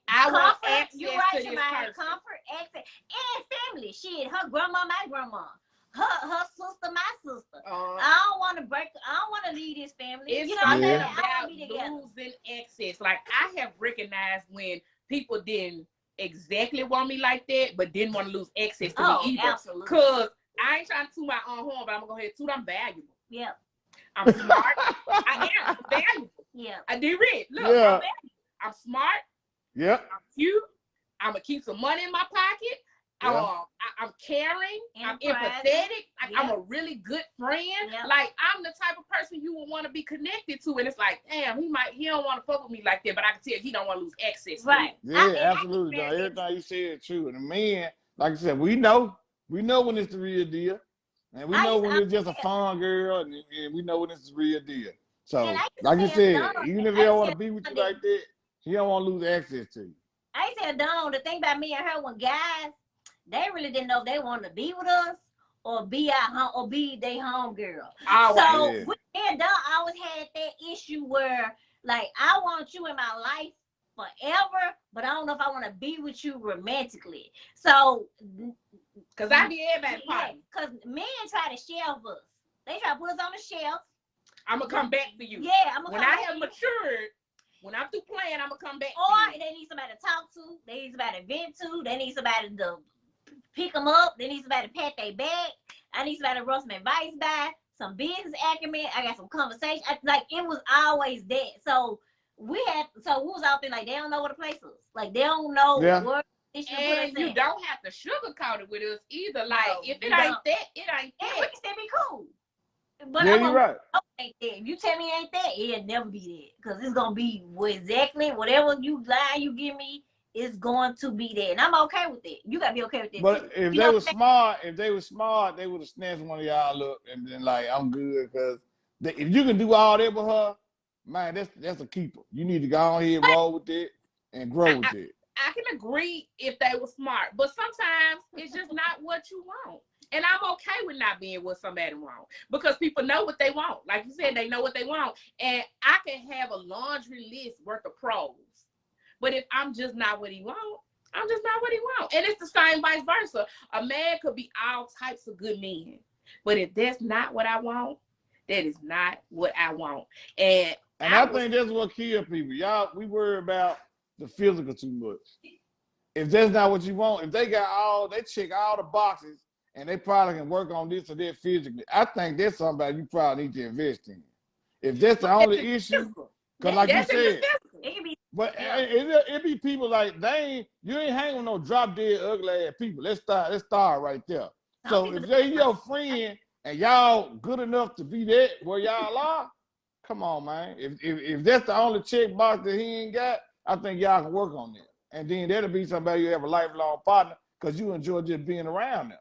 I want access you to right, this Shemaya, person. Comfort, access, and family. Shit, her grandma, my grandma. Her sister, my sister. I don't want to leave this family. It's you know what I'm saying? about losing access. Like, I have recognized when people didn't exactly want me like that, but didn't want to lose access to me either. Absolutely. Because I ain't trying to toot my own horn, but I'm going to go ahead and toot. I'm valuable. Yeah. I'm smart. I am valuable. Yeah. I did read. Look, I'm valuable. I'm smart. Yeah. I'm cute. I'm going to keep some money in my pocket. Yeah. I'm caring. I'm empathetic. I'm a really good friend. Yeah. Like, I'm the type of person you would want to be connected to. And it's like, damn, he don't want to fuck with me like that, but I can tell he don't want to lose access to me. Yeah, absolutely. Everything you said is true. And the men, like I said, we know when it's the real deal. And we know when it's just a fun girl, and we know when it's the real deal. So, like you said, even if they don't want to be with you like that, he don't want to lose access to you. I said, Dawn, the thing about me and her, when guys, they really didn't know if they wanted to be with us or be our home or be their home girl. So me and Dawn always had that issue where, like, I want you in my life forever, but I don't know if I want to be with you romantically. So, because I be everybody's partner. Because men try to shelve us. They try to put us on the shelf. I'm going to come back for you. Yeah, I'm going to come back. When I have matured, when I'm through playing, I'm going to come back or they need somebody to talk to. They need somebody to vent to. They need somebody to pick them up. They need somebody to pat their back. I need somebody to run some advice by. Some business acumen. I got some conversation. Like, it was always that. So we was out there like, they don't know what the place is. Like, they don't know where they should put us in. You don't have to sugarcoat it with us either. Like, if it ain't that, it ain't that. We can still be cool. But you're right. If you tell me it ain't that, it'll never be that. Because it's going to be exactly whatever you give me, it's going to be there. And I'm okay with it. You got to be okay with it. But if they were smart, they would have snatched one of y'all up and been like, I'm good. Because if you can do all that with her, man, that's a keeper. You need to go on here and roll with it and grow with it. I can agree if they were smart, but sometimes it's just not what you want. And I'm okay with not being what somebody wants because people know what they want. Like you said, they know what they want. And I can have a laundry list worth of pros. But if I'm just not what he wants, I'm just not what he wants. And it's the same vice versa. A man could be all types of good men. But if that's not what I want, that is not what I want. And I think that's what kills people. Y'all, we worry about the physical too much. If that's not what you want, if they check all the boxes and they probably can work on this or that physically, I think that's somebody you probably need to invest in. If that's the only issue, because like you said, it can be. but it be people like you ain't hanging with no drop dead ugly ass people. Let's start right there. So if they your friend and y'all good enough to be that where y'all are, come on, man. If that's the only check box that he ain't got, I think y'all can work on that. And then that'll be somebody you have a lifelong partner because you enjoy just being around them.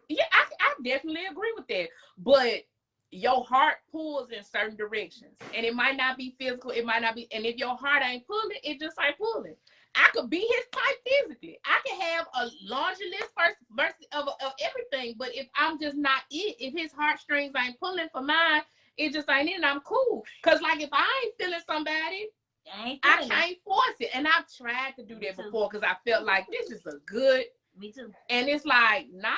Yeah, I definitely agree with that. But your heart pulls in certain directions. And it might not be physical. It might not be. And if your heart ain't pulling, it just ain't pulling. I could be his type physically. I could have a laundry list versus of everything. But if I'm just not it, if his heartstrings ain't pulling for mine, it just ain't it. And I'm cool. Because, like, if I ain't feeling somebody, I can't force it. And I've tried to do that before because I felt like this is a good. Me too. And it's like, nah.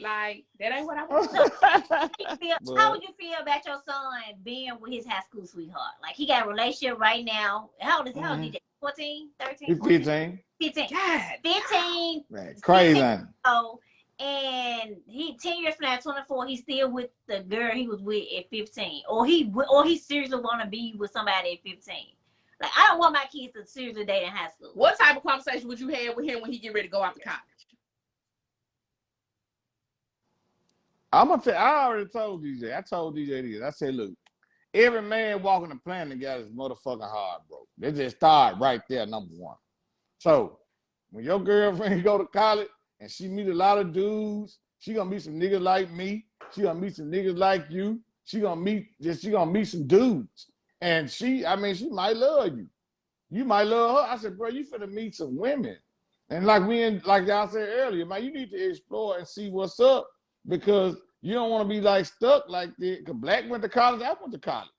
Like, that ain't what I want. How would you feel about your son being with his high school sweetheart? Like, he got a relationship right now. How old is he? 14, 13? 15. 15. God. 15. Man, crazy. And he 10 years from now, 24, he's still with the girl he was with at 15. Or he seriously want to be with somebody at 15. Like, I don't want my kids to seriously date in high school. What type of conversation would you have with him when he get ready to go out to college? I'm gonna tell. I already told DJ. I told DJ this. I said, look, every man walking the planet got his motherfucking heart broke. They just start right there, number one. So when your girlfriend go to college and she meet a lot of dudes, she gonna meet some niggas like me. She gonna meet some niggas like you. She gonna meet some dudes. And she might love you. You might love her. I said, bro, you finna meet some women. And like y'all said earlier, man, you need to explore and see what's up because you don't want to be like stuck like that. Because Black went to college, I went to college.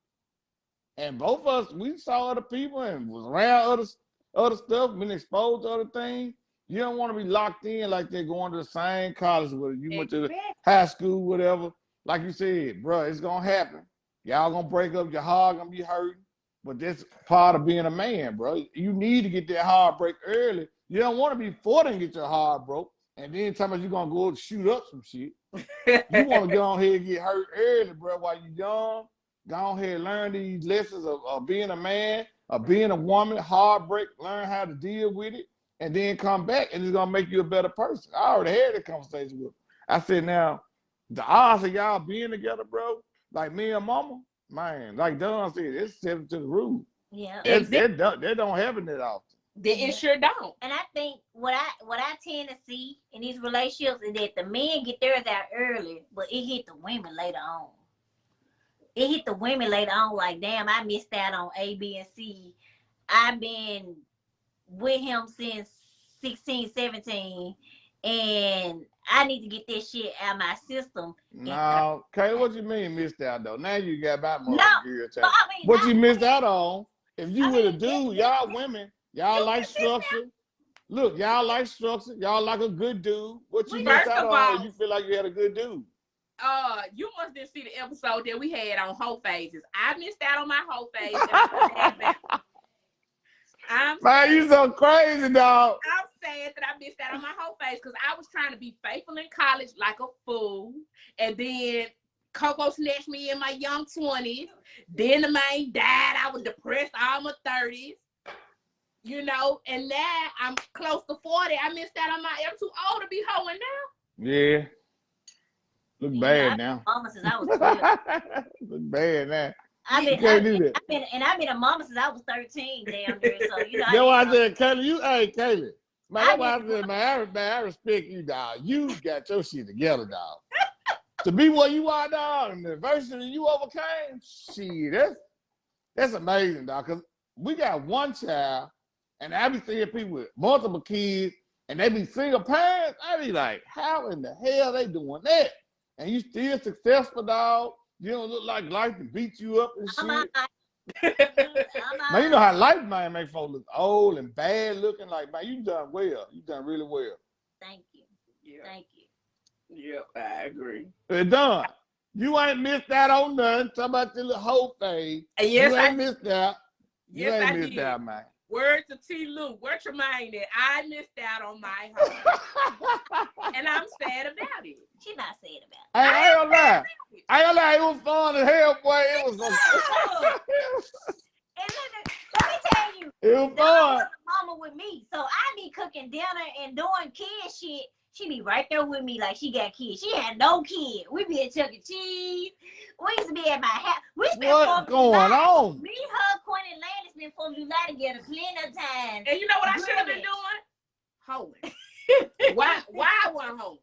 And both of us, we saw other people and was around other stuff, been exposed to other things. You don't want to be locked in like they're going to the same college with you went to the high school, whatever. Like you said, bro, it's gonna happen. Y'all gonna break up, your heart gonna be hurting. But that's part of being a man, bro. You need to get that heartbreak early. You don't want to be 40 and get your heart broke, and then tell me you're gonna go shoot up some shit. You want to go on here and get hurt early, bro, while you're young. Go on here and learn these lessons of being a man, of being a woman, heartbreak, learn how to deal with it, and then come back, and it's gonna make you a better person. I already had that conversation with him. I said, now, the odds of y'all being together, bro, like me and mama, man, like Don said, it's set to the rule. Yeah. That don't happen that often. It sure don't. And I think what I tend to see in these relationships is that the men get theirs out early, but it hit the women later on. It hit the women later on, like, damn, I missed out on A, B, and C. I've been with him since 16, 17, and I need to get this shit out of my system. No, Kayla, what you mean missed out though? Now you got my mother irritated. I mean, what you missed out on? If you with a dude, y'all women, y'all like structure. Look, y'all like structure. Y'all like a good dude. What you missed out on? You feel like you had a good dude. You must didn't see the episode that we had on whole phases. I missed out on my whole phase. Man, you so crazy, dog. I'm sad that I missed out on my whole phase because I was trying to be faithful in college like a fool. And then Coco snatched me in my young 20s. Then the man died. I was depressed all my 30s. You know, and now I'm close to 40. I missed out on I'm too old to be hoeing now. Yeah. Look bad now. Mama since I was 12. Look bad now. I've been a mama since I was 13, damn near. So you know. That's why I said, Kayla, Kayla. Man, that's why I said, man, I respect you, dog. You got your shit together, dog. To be where you are, dog, and the adversity you overcame, shit, that's amazing, dog. Cause we got one child, And I be seeing people with multiple kids, and they be single parents. I be like, how in the hell they doing that? And you still successful, dog. You don't look like life to beat you up and shit. Man, you know how life, man, make folks look old and bad looking. Like, man, you done well. You done really well. Thank you. Yeah. Thank you. Yep, I agree. It's done. You ain't missed out on nothing. Talk about the little whole thing. Yes, you ain't missed out. You Yes, ain't I missed did. out, man. Word to T. Lou. Where Tremaine at? I missed out on my home. And I'm sad about it. She's not sad about it. I ain't gonna lie. I ain't gonna lie. It was fun as hell, boy. It was And let me tell you, it was Dawn fun. was a mama with me, so I be cooking dinner and doing kid shit. She be right there with me like she got kids. She had no kid. We be at Chuck E. Cheese. We used to be at my house. We spent What's going on? Me, her, Quinn, and Landis been 4th of July together plenty of times. And you know what I should have been doing? Hoeing. Why I wasn't home?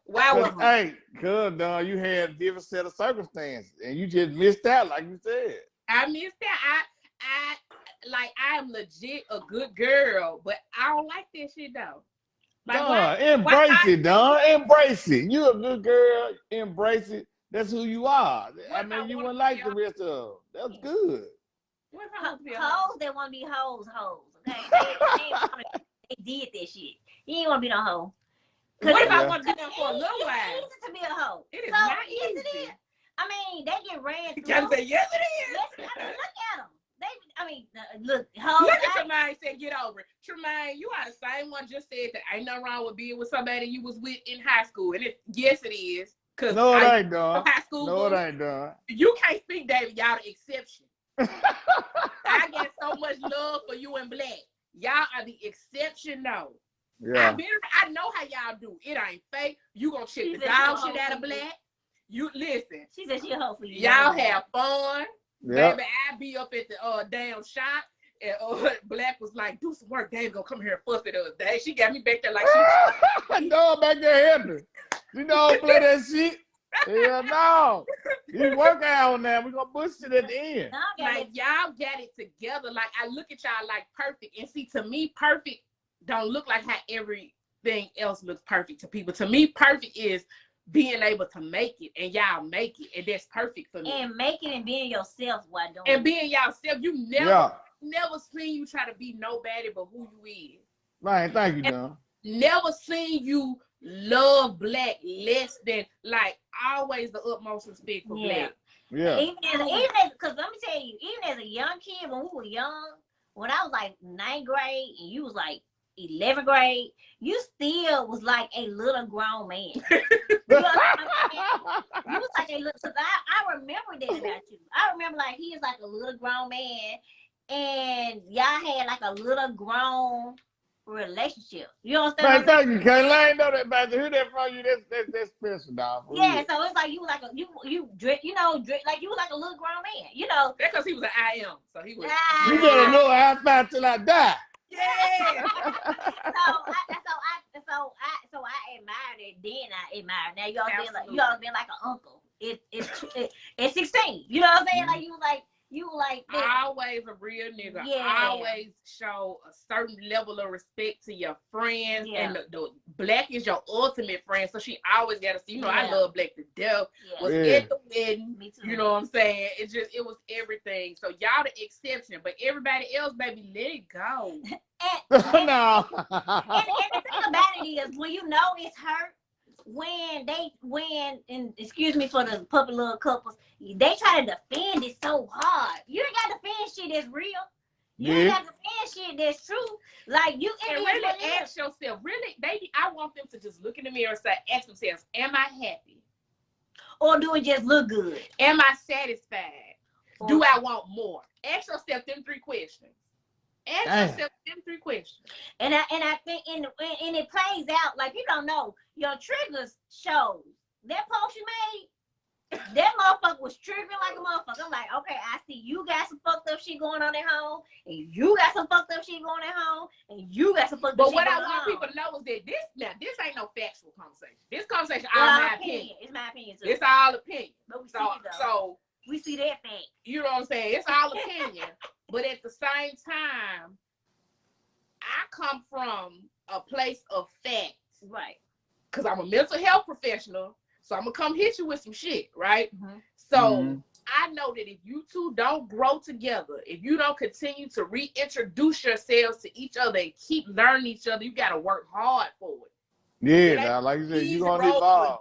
Why I wasn't home? Hey, cuz, Don, you had a different set of circumstances, and you just missed out, like you said. I missed that. I am legit a good girl, but I don't like that shit though. Like, Don, embrace it, Don. Embrace it. You a good girl. Embrace it. That's who you are. I mean, you wouldn't like the rest of them. That's good. What if I want to be a Hoes that want to be hoes. Okay, they did that shit. You ain't want to be no hoe. What if I want to be them for a little while? It's easy to be a hoe. It is not yes, easy. it is. I mean, they get ran through. You gotta say yes, it is. Yes, I mean, look at them. Look, hoes. Look at Tremaine said, get over it. Tremaine, you are the same one just said that ain't nothing wrong with being with somebody you was with in high school. And yes, it is. Cause no, it ain't done. High school no, it ain't done. You can't speak, David. Y'all the exception. I get so much love for you and Black. Y'all are the exception, though. Yeah. I know how y'all do. It ain't fake. You gonna check the dog shit out of Black. You listen. She said she'll hope for you. Y'all have fun. Yep. Baby, I be up at the damn shop, and Black was like, do some work. Dave gonna come here and fuss at us. Dave, she got me back there like she. No, back there helping. You know, play that shit. Hell no. You work out on that. We're gonna push it at the end. Like y'all got it together. Like I look at y'all like perfect. And see, to me, perfect don't look like how everything else looks perfect to people. To me, perfect is being able to make it, and y'all make it, and that's perfect for me. And making and being yourself while doing and being yourself. You never seen you try to be nobody but who you is. Right, thank you, Don. Never seen you love Black less than, like, always the utmost respect for Black. Yeah. Even as, because let me tell you, even as a young kid, when we were young, when I was like 9th grade and you was like 11th grade, you still was like a little grown man. You was like a little, because I remember that about you. I remember like he is like a little grown man, and y'all had like a little grown relationship. You understand? Man, thank you, Kayla. I ain't know that about you. Hear that from you? That's special, dog. Yeah, so it's like you was like a you drip, like you was like a little grown man. You know. That's because he was an IM, so he was. You better know how I fight till I die. Yeah. So I admired it. Then I admired. Now you always been like an uncle. It's 16. You know what I'm saying? Like you were like always a real nigga. Yeah. Always show a certain level of respect to your friends. Yeah. And the Black is your ultimate friend. So she always gotta see, I love Black to death. Yeah. Was at the wedding. Me too. You know what I'm saying? It was everything. So y'all the exception. But everybody else, baby, let it go. No. And the thing about it is when you know it's hurt, and excuse me for the puppy little couples, they try to defend it so hard. You ain't got to defend shit that's real. You ain't got to defend shit that's true. Like you and really ask yourself, I want them to just look in the mirror and ask themselves, am I happy? Or do it just look good? Am I satisfied? Do I want more? Ask yourself them 3 questions. Ask yourself them 3 questions. And I think and it plays out like you don't know. Your triggers shows. That post you made, that motherfucker was triggering like a motherfucker. I'm like, okay, I see you got some fucked up shit going on at home, and you got some fucked up shit going at home, and you got some fucked up shit going on. But what I want people to know is that this ain't no factual conversation. This conversation all my opinion. It's my opinion too. It's all opinion. But we see it though. So we see that fact. You know what I'm saying? It's all opinion. But at the same time, come from a place of fact. Right. Because I'm a mental health professional. So I'm going to come hit you with some shit, right? Mm-hmm. So I know that if you two don't grow together, if you don't continue to reintroduce yourselves to each other and keep learning each other, you got to work hard for it. Yeah, now, like you said, you're going to evolve.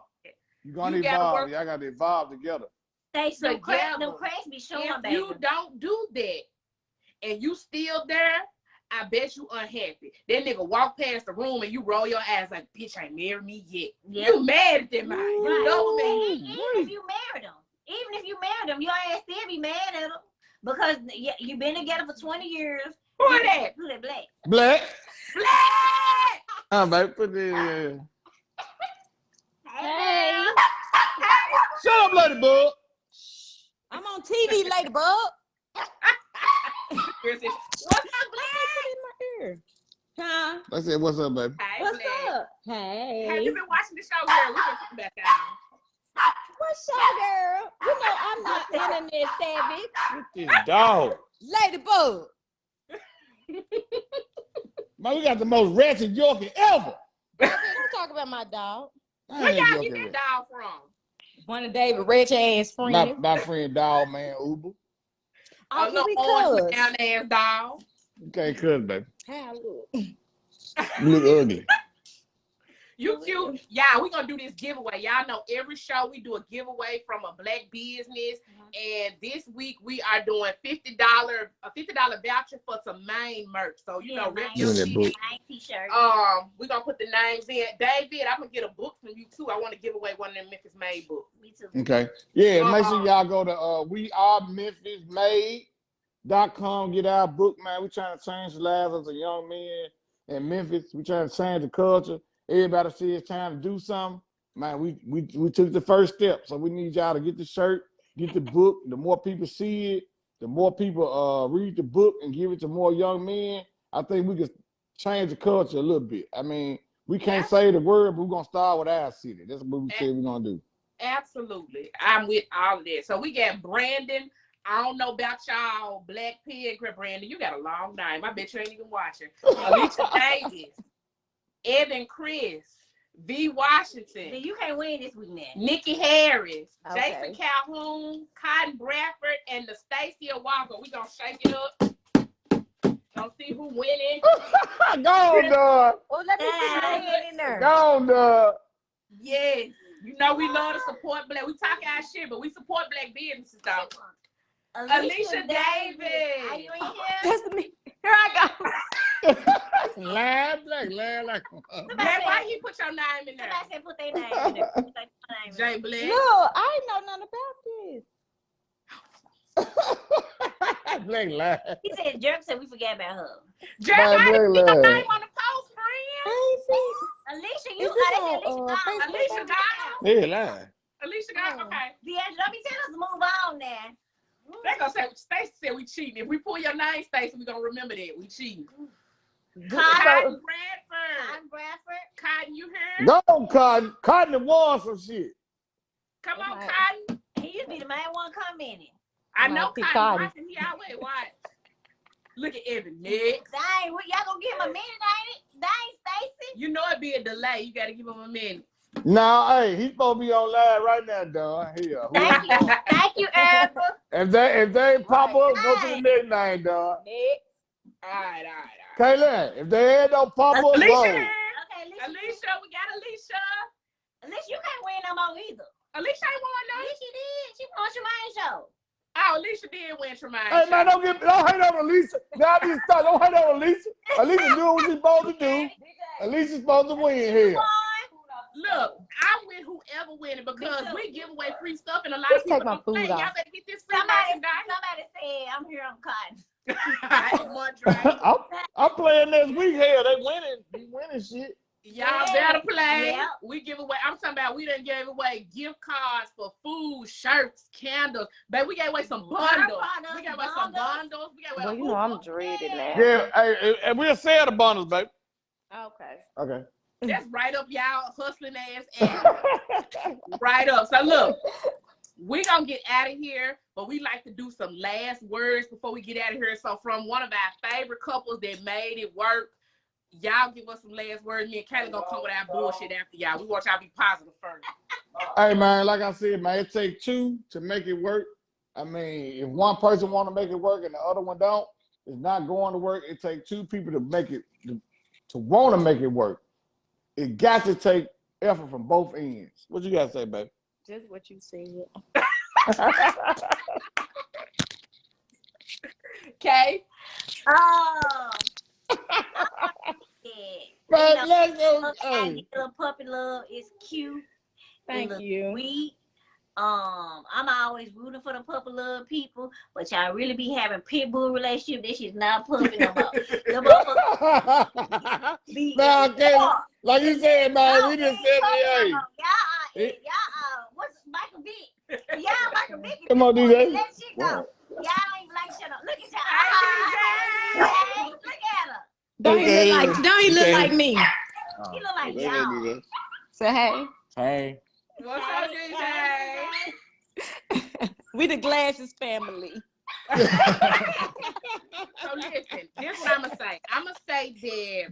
You're going to evolve. Y'all got to evolve together. They Together. Them cracks be showing, if baby. you don't do that and you still there, I bet you unhappy. That nigga walk past the room and you roll your eyes like, bitch, ain't married me yet. Yep. You mad at that man. You double mad. Even if you married them, your ass still be mad at them. Because you've been together for 20 years. Who is that? Who that? Black. Black. Black! Baby, put this in. Hey. Shut up, Ladybug. I'm on TV, Ladybug. What's up, Black? In my ear. Huh? I said, what's up, baby? Hey, What's Black. up? Hey. Have you been watching the show, girl? We can put back down. What's up, girl? You know I'm not internet savvy. This dog. Ladybug. Man, we got the most ratchet Yorkie ever. Don't talk about my dog. Where y'all get that dog from? One of David rich ass friends. My friend dog, man, Uber. Oh, no, orange down ass dog. You can't cut, baby. How I look? You look ugly. You cute. Yeah, we're going to do this giveaway. Y'all know every show we do a giveaway from a black business. And this week we are doing a $50 voucher for some main merch. So, you know, rep your t-shirt. We're going to put the names in. David, I'm going to get a book from you too. I want to give away one of them Memphis Made books. Me too. Okay. Yeah, make sure y'all go to wearememphismade.com. Get our book, man. We trying to change the lives of the young men in Memphis. We trying to change the culture. Everybody see it's time to do something. Man, we took the first step. So we need y'all to get the shirt, get the book. The more people see it, the more people read the book and give it to more young men. I think we can change the culture a little bit. I mean, we can't say the word, but we're going to start with our city. That's what we said we're going to do. Absolutely. I'm with all of that. So we got Brandon. I don't know about y'all, Black Pig, Brandon. You got a long name. I bet you ain't even watching. Alicia Davis, Evan Chris, V. Washington. You can't win this week, man. Nikki Harris, Okay. Jason Calhoun, Cotton Bradford, and the Stacey Walker. We gonna shake it up. Don't see who winning. Go on, dog. Oh, let me put my head in there. Go on, dog. Yes. You know we love to support Black. We talk our shit, but we support Black businesses, though. Alicia Davis. Are you in here? That's me. Here I go. Black. Black, why you put your name in there? Somebody said put their name in there. Put their name in there. Jay Black. Look, I ain't know nothing about this. Black lie. He said, Jerk said we forgot about her. Jay, I didn't see Black your lie. name on the post, friend. I ain't see. Alicia, Is you this are on, Alicia. Alicia Facebook? Dog. Yeah, lie. Alicia Dog, okay. D'Angelo, let me tell us to move on now. They gonna say, Stacey said we cheating. If we pull your name, Stacey, we gonna remember that. We cheating. Cotton Bradford. Cotton, you here? Go on, Cotton. Cotton won some shit. Come on, Right. Cotton. He used to be the main one commenting. I know Might be Cotton Cotton. watching. He always watch. Look at Evan next. Dang, y'all gonna give him a minute, ain't it? Dang, Stacey. You know it be a delay. You gotta give him a minute. Nah, hey, he's supposed to be on live right now, dog. Here. Thank you. Thank you, Erica. If they pop up, go to the next name, dog. All right. Kaylin, if they ain't no pop up, Alicia go. here. Okay, Alicia, we got Alicia. Alicia, you can't win no more either. Alicia ain't won none. Yes, she did. She won Tremaine show. Oh, Alicia did win Tremaine. Hey, man, don't hate on Alicia. Now I need to start. Don't hate on Alicia. Alicia doing what she's supposed to do. Alicia's supposed to win here. Look, I win whoever win it because we give away free stuff and a lot Please of people take my don't play. food Y'all off. better get this free Somebody said, I'm here on Cotton. One drink. I'm playing next week here. They winning. We winning shit. Y'all better play. Yeah. We give away. I'm talking about we done gave away gift cards for food, shirts, candles. But we gave away some bundles. We gave away some bundles. We gave away Well, you know I'm dreaded now. Yeah, hey, and we'll sell the bundles, baby. Okay. Okay. That's right up y'all hustling ass alley. Right up. So look, we're gonna get out of here, but we like to do some last words before we get out of here. So from one of our favorite couples that made it work, Y'all give us some last words. Me and Kayla gonna come with our bullshit after y'all. We want y'all to be positive first. Hey man, like I said, man, it takes two to make it work. I mean, if one person want to make it work and the other one don't, it's not going to work. It takes two people to make it to want to make it work. It got to take effort from both ends. What you got to say, baby? Just what you said. Okay. Oh. Man, let's go. Hey. Little puppy love is cute. Thank you. Sweet. I'm always rooting for the puppy love people, but y'all really be having pit bull relationship. This is not puppy no more. The motherfuckers be Nah, like you said, man, we just said y'all what's Michael Vick? Y'all Michael Vick. Come on, DJ. Let shit go. Y'all don't even like shut up. Look at y'all. Hey, look at her. Don't he look like me? He look like y'all. Say hey. Hey. What's up, DJ? We the Glasses family. So listen, this is what I'm gonna say. I'm gonna say that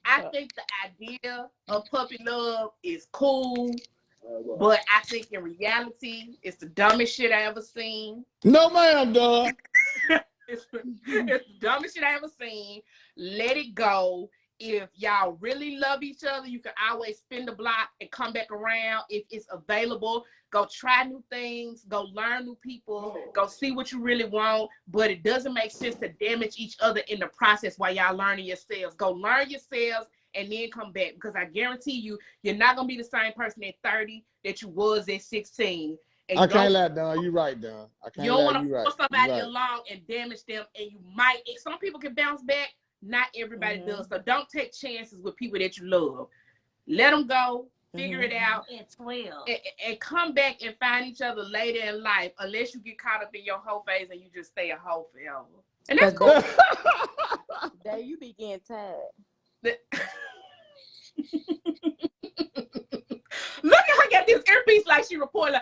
I think the idea of puppy love is cool, but I think in reality, it's the dumbest shit I ever seen. No, ma'am, dog. It's the dumbest shit I ever seen. Let it go. If y'all really love each other, you can always spin the block and come back around if it's available. Go try new things, go learn new people, go see what you really want. But it doesn't make sense to damage each other in the process while y'all learning yourselves. Go learn yourselves and then come back, because I guarantee you, you're not gonna be the same person at 30 that you was at 16. And I can't lie, Don. You right, Don. I can't you don't lie. want to You right. force somebody right. along and damage them, and you might. Some people can bounce back. Not everybody does. So don't take chances with people that you love. Let them go. Figure it out. At 12. And come back and find each other later in life, unless you get caught up in your hoe phase and you just stay a hoe forever. And that's cool. There you be getting tired. Look at her get this earpiece like she reported.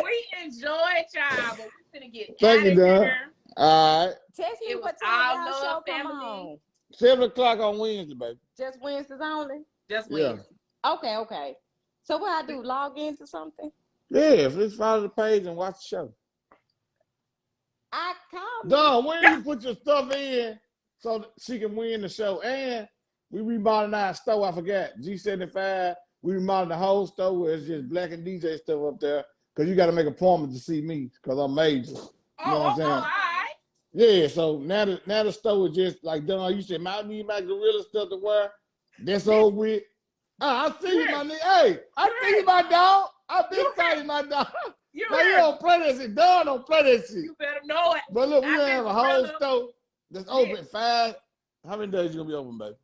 We enjoyed y'all, but we're gonna get Thank out you, of Don. here. All right. Text me It what was time all y'all show love, come family. on. 7 o'clock on Wednesday, baby. Just Wednesdays only? Just Yeah. Wednesday. Okay. So what I do? Log into something? Yeah, just follow the page and watch the show. I called. Don, when you put your stuff in so that she can win the show, and we remodeled our store. I forgot G75. We remodeled the whole store where it's just Black and DJ stuff up there. Cause you got to make appointments to see me, cause I'm major. You know what I'm saying? All right. Yeah. So now the store is just like Don. You said, "I need my gorilla stuff to wear." That's all with. I see you, my nigga. Hey, I see you, my dog. I've been telling my dog. Now you don't play that shit. Don don't play that shit. You better know it. But look, we I've gonna been have a whole gorilla. store that's open 5. How many days you gonna be open, baby?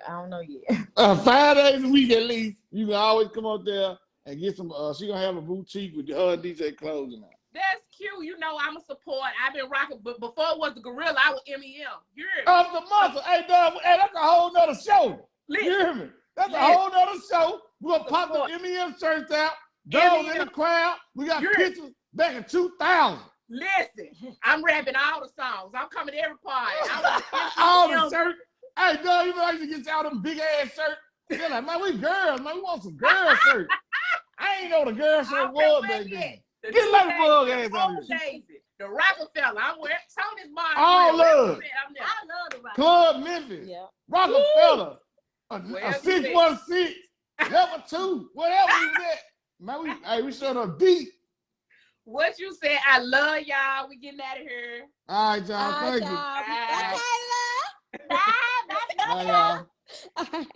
I don't know yet. 5 days a week at least. You can always come up there and get some. She gonna have a boutique with her DJ clothes in there. That's cute. You know I'm a support. I've been rocking, but before it was the gorilla, I was MEM. You hear me? Of the muscle. Hey, Don, hey, that's a whole nother show. Listen, You hear me? That's listen. a whole nother show. We're gonna pop the MEM shirts out. Those in the crowd. We got pictures back in 2000. Listen, I'm rapping all the songs. I'm coming to every party. All the shirts. Hey, Don, you know I used to get y'all them big ass shirts. They're like, man, we girls, man. We want some girl shirts. I ain't know the girl shirt was back then. Get like the bug ass on you. The Rockefeller. I'm wearing Tony's bar. All love. I love the rock. Club Memphis. Yeah. Rockefeller. A Well, 616. Level 2. Whatever you said. Man, we showed up deep. What you said? I love y'all. We getting out of here. All right, y'all. Thank you. Bye, Bye. love. Bye. Bye, y'all. All right.